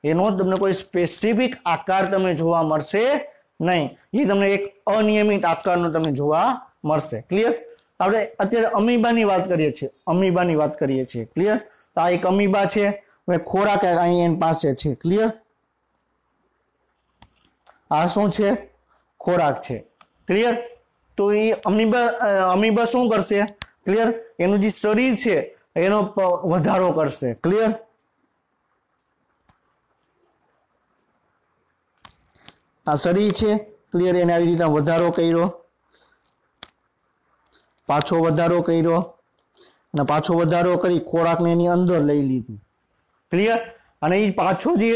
Speaker 1: એનો તમને કોઈ સ્પેસિફિક આકાર તમને જોવા મળશે નહીં. એ તમને એક અનિયમિત આકારનો તમને જોવા મળશે. ક્લિયર. આપણે અત્યારે અમીબાની વાત કરીએ છીએ. ક્લિયર. તો આ એક અમીબા છે. હવે ખોરાક અહીં એની પાસે છે. ક્લિયર. આ શું છે? ખોરાક છે. ક્લિયર. તો એ અમીબા શું કરશે? ક્લિયર. એનું જે શરીર છે એનો વધારો કરશે. ક્લિયર. આ શરીર છે. ક્લિયર. એને આવી રીતે વધારો કર્યો, પાછો વધારો કર્યો અને પાછો વધારો કરી ખોરાકને એની અંદર લઈ લીધું. ક્લિયર. અને એ પાછો જે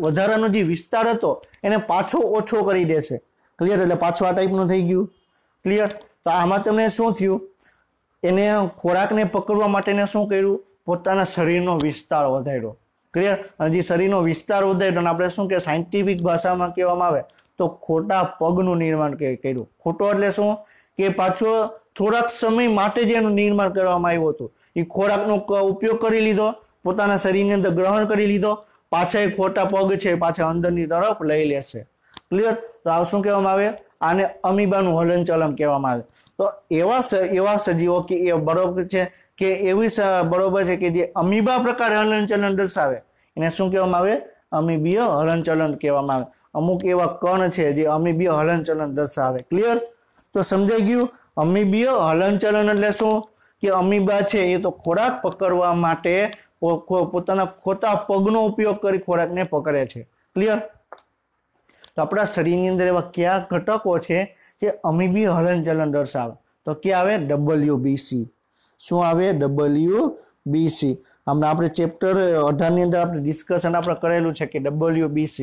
Speaker 1: વધારાનો જે વિસ્તાર હતો એને પાછો ઓછો કરી દેશે. ક્લિયર. એટલે પાછો આ ટાઈપનું થઈ ગયું. ક્લિયર. તો આમાં તમને શું થયું? એને ખોરાકને પકડવા માટે શું કર્યું? પોતાના શરીરનો વિસ્તાર વધાર્યો. ક્લિયર. અને જે શરીરનો વિસ્તાર વધાર્યો અને આપણે શું કે સાયન્ટિફિક ભાષામાં કહેવામાં આવે તો ખોટા પગનું નિર્માણ કર્યું. ખોટો એટલે શું કે પાછો થોડાક સમય માટે જ એનું નિર્માણ કરવામાં આવ્યું હતું. એ ખોરાકનો ઉપયોગ કરી લીધો, પોતાના શરીરની અંદર ગ્રહણ કરી લીધો, પાછા એ ખોટા પગ છે પાછા અંદરની તરફ લઈ લેશે. ક્લિયર. તો આ શું કહેવામાં આવે? આને અમીબાનું હલનચલન કહેવામાં આવે. તો એવા સજીવો કે એ બરોબર છે કે એવી બરોબર છે કે જે અમીબા પ્રકારે હલનચલન દર્શાવે એને શું કહેવામાં આવે? અમીબીય હલનચલન કહેવામાં આવે. અમુક એવા કણ છે જે અમીબીય હલનચલન દર્શાવે. ક્લિયર. તો સમજાઈ ગયું? અમીબીય હલનચલન એટલે શું કે અમીબા છે એ તો ખોરાક પકડવા માટે પોતાના ખોટા પગનો ઉપયોગ કરી ખોરાકને પકડે છે. ક્લિયર. તો આપણા શરીરની અંદર એવા કયા ઘટકો છે જે અમીબીય હલનચલન દર્શાવે? તો ક્યાં આવે? WBC. શું આવે? WBC. હમણાં આપણે ચેપ્ટર 18 ની અંદર આપણે ડિસ્કશન આપણે કરેલું છે કે WBC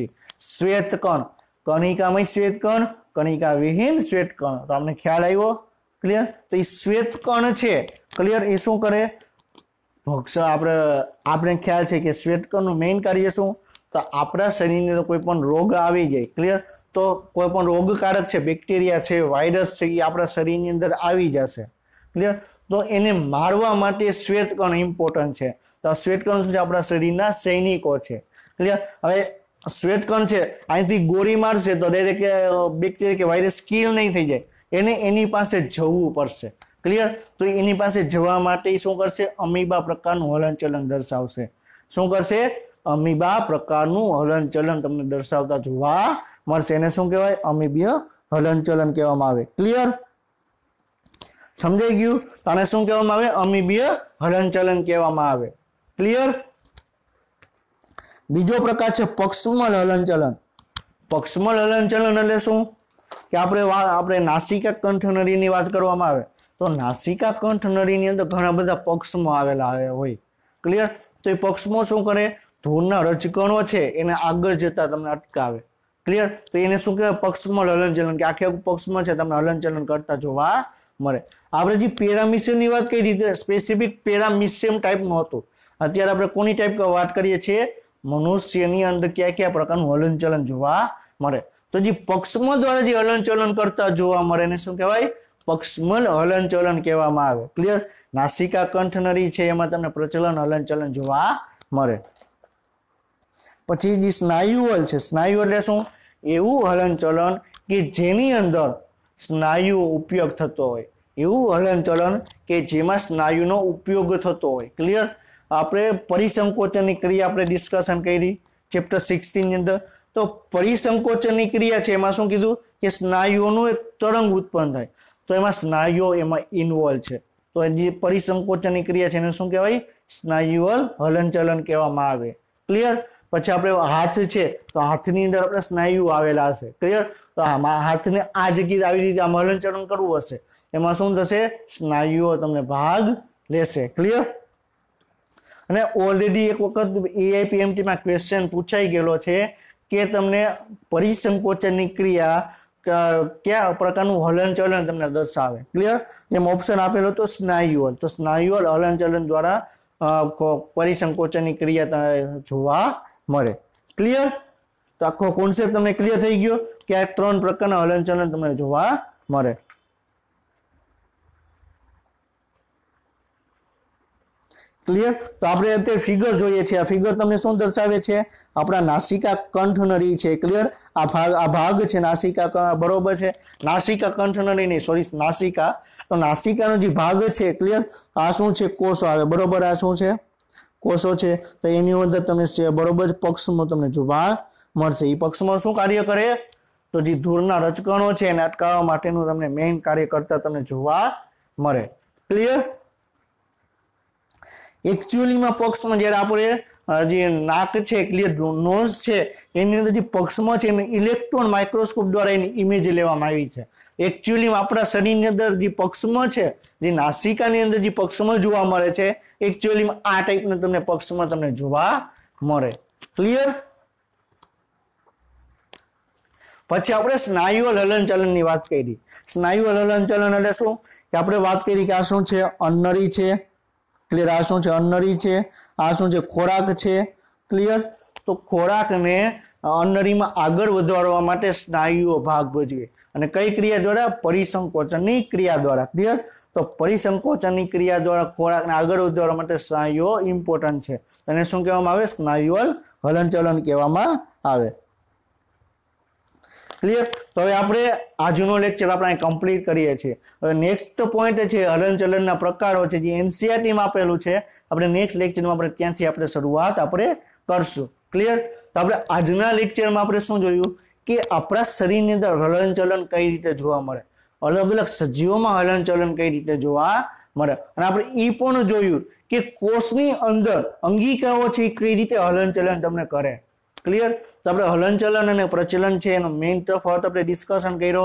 Speaker 1: શ્વેત કણ, કણિકામય શ્વેત કણ, કણિકા વિહીન શ્વેત કણ. તો આપણે ખ્યાલ આવ્યો. ક્લિયર. તો એ શ્વેત કણ છે. ક્લિયર. એ શું કરે? આપણે ખ્યાલ છે કે શ્વેત કણનું મેઇન કાર્ય શું? તો આપણા શરીરની અંદર કોઈ પણ રોગ આવી જાય. ક્લિયર. તો કોઈ પણ રોગકારક છે, બેક્ટેરિયા છે, વાયરસ છે, એ આપણા શરીરની અંદર આવી જશે. ક્લિયર. તો એને મારવા માટે શ્વેતકણ ઇમ્પોર્ટન્ટ છે. તો શ્વેતકણ શું છે? આપણા શરીરના સૈનિકો છે. ક્લિયર. હવે શ્વેતકણ છે અહીંથી ગોળી મારશે તો ડાયરેક્ટ બેક્ટેરિયા કે વાયરસ કિલ નહીં થઈ જાય. એને એની પાસે જવું પડશે. ક્લિયર. તો એની પાસે જવા માટે શું કરશે? અમીબા પ્રકારનું હલનચલન દર્શાવશે. શું કરશે? અમીબા પ્રકારનું હલનચલન તમને દર્શાવતા જોવા મળશે. એને શું કહેવાય? અમીબીય હલનચલન કહેવામાં આવે. ક્લિયર. समझाई गयुं? तो आने शुं कहेवामां आवे? अमीबीय हलनचलन कहेवामां आवे। क्लियर? बीजो प्रकार छे पक्षमल हलनचलन। पक्षमल हलनचलन एटले शुं के आपणे नासिका कंठ नळीनी वात करवामां आवे तो नासिका कंठ नळीनी अंदर घणा बधा पक्षमो आवेला होय। क्लियर? तो ए पक्षमो शुं करे? धूळना रजकणो छे एने आगळ जता तमने अटकावे। क्लियर? तो एने शुं कहेवाय? पक्षमल हलनचलन के आखे आखुं पक्षमो छे तमने हलनचलन करता जोवा मळे। आपणे जे पेरामिशियमनी वात करी रीते स्पेसिफिक पेरामिशियम टाइपनुं हतुं। अत्यारे आपणे कोनी टाइप वात करीए छीए? मनुष्यनी अंदर क्या क्या प्रकारनुं हलनचलन जोवा मळे। तो जे पक्षमो द्वारा जे हलनचलन करता जोवा मळे ने शुं कहेवाय? पक्षमल हलनचलन कहेवामां आवे। क्लियर? नासिका कंठ नळी छे एमां तमने प्रचलन हलनचलन जोवा मळे। पछी जे स्नायुवल छे, स्नायु एटले शुं? एवुं हलनचलन के जेनी अंदर स्नायु उपयोग थतो होय, एवुं हलनचलन के जेमां स्नायुनो उपयोग थतो होय। क्लियर? आपणे परिसंकोचननी क्रिया आपणे डिस्कशन करी चेप्टर 16 ની અંદર। तो परिसंकोचननी क्रिया छे एमां शुं कीधुं के स्नायुओनुं एक तरंग उत्पन्न थाय तो एमां स्नायुओ एमां इन्वोल्व छे। तो जे परिसंकोचननी क्रिया छे एने शुं कहेवाय? स्नायुअल हलनचलन कहेवामां आवे। क्लियर? पछी आपणे हाथ छे तो हाथनी अंदर आपणे स्नायु आवेला हशे। क्लियर? तो हाथने आ जग्याए આવી રીતે આમ હલનચલન કરવું હશે એમાં શું થશે? સ્નાયુઓ તમને ભાગ લેશે। ક્લિયર? અને ઓલરેડી એક વખત એઆઈપીએમટી માં ક્વેશ્ચન પૂછાઈ ગયેલો છે કે તમને પરિસંકોચનની ક્રિયા क्या प्रकारનું હલનચલન તમને દર્શાવે। ક્લિયર? જેમ ઓપ્શન આપેલો તો સ્નાયુઅલ, તો સ્નાયુઅલ હલનચલન દ્વારા परिसंकोचननी क्रिया જોવા મળે। क्लियर? तो आखो कॉन्सेप्ट तमने क्लियर थई गयो कि आ त्रण प्रकारना हलनचलन तमने जोवा मळे। क्लियर? तो आपणे अत्यारे फिगर जोईए छे। आ फिगर तमने शुं दर्शावे छे? आपणा नासिका कंठ नळी छे। क्लियर? आ भाग छे नासिका, बरोबर छे? नासिका कंठ नळी नहीं, सॉरी नासिका। तो नासिकानो जे भाग छे, क्लियर? आ शुं छे? कोषो आवे। बरोबर? आ शुं छे? कोषो छे। तो एनी अंदर तमने बरोबर पक्षमो तमने जोवा मळशे। ई पक्षमो शुं कार्य करे? तो जे धूळना रजकणो छे एने अटकाववा माटेनुं तमने मेन कार्य करता तमने जोवा मळे। क्लियर? एक्चुअली में पक्षमा ज्यारे आपणे जे नाक छे, क्लियर, नोज छे एनी अंदर जे पक्षमा छे एने इलेक्ट्रॉन माइक्रोस्कोप द्वारा एनी इमेज लेवामां आवी छे। एक्चुअली में आपणा शरीरनी अंदर जे पक्षमा छे, जे नासिकानी अंदर जे पक्षमा जोवा मळे छे, एक्चुअली में आ टाइपनो तमने पक्षमा तमने जोवा मळे। क्लियर? पछी आपणे स्नायुअल हलनचलननी वात करी। स्नायुअल हलनचलन એટલે શું કે આપણે વાત કરી કે આ શું છે? અન્નળી છે। क्लियर? आ शुं छे? अन्नળી छे। आ शुं छे? खोराक छे। क्लियर? तो खोराकने अन्नળીમાં આગળ વધારવા માટે સ્નાયુઓ ભાગ ભજવે અને કઈ ક્રિયા દ્વારા? પરિસંકોચનની ક્રિયા દ્વારા। ક્લિયર? તો પરિસંકોચનની ક્રિયા દ્વારા ખોરાકને આગળ વધારવા માટે સ્નાયુઓ ઇમ્પોર્ટન્ટ છે। તેને શું કહેવામાં આવે? સ્નાયુઅલ હલનચલન કહેવામાં આવે। क्लियर? तो हवे आपणे आजनो लेक्चर आपणे कम्प्लीट करीए छीए। हवे नेक्स्ट पॉइंट छे हलनचलनना प्रकारो छे जे एनसीईआरटी में आपेलुं छे। आपणे नेक्स्ट लेक्चर में आपणे त्यांथी आपणे शरूआत आपणे करशुं। क्लियर? तो आपणे आजना लेक्चर में आपणे शुं जोयुं के आपणा शरीरनी अंदर हलनचलन कई रीते जोवा मळे, अलग अलग सजीवोमां हलनचलन कई रीते जोवा मळे अने आपणे ई पण जोयुं के कोषनी अंदर अंगिकाओ छे कई रीते हलनचलन तमने करे। क्लियर? तो अपने हलनचलन और प्रचलन है मेन तफावत अपने डिस्कशन कर्यो।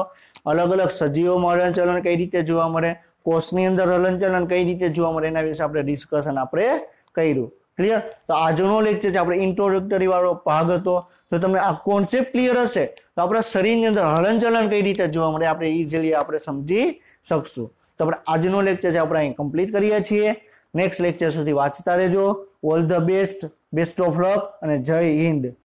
Speaker 1: अलग अलग सजीवों में हलनचलन कई रीते जोवा मळे, कोषनी अंदर हलनचलन कई रीते जोवा मळे एना विषे आपणे डिस्कशन आपणे कर्युं। क्लियर? तो आजनो लेक्चर आपणे इंट्रोडक्टरी वाळो भाग हतो। जो तमने आ कॉन्सेप्ट क्लियर हशे तो आपणा शरीरनी अंदर हलनचलन कई रीते जोवा मळे आपणे इजीली आपणे समजी शकशुं। तो अपने आजनो लेक्चर आपणे कम्प्लीट करीए छीए। नेक्स्ट लेक्चर सुधी वांचता रहेजो। ऑल ध बेस्ट, बेस्ट ऑफ लक अने जय हिंद।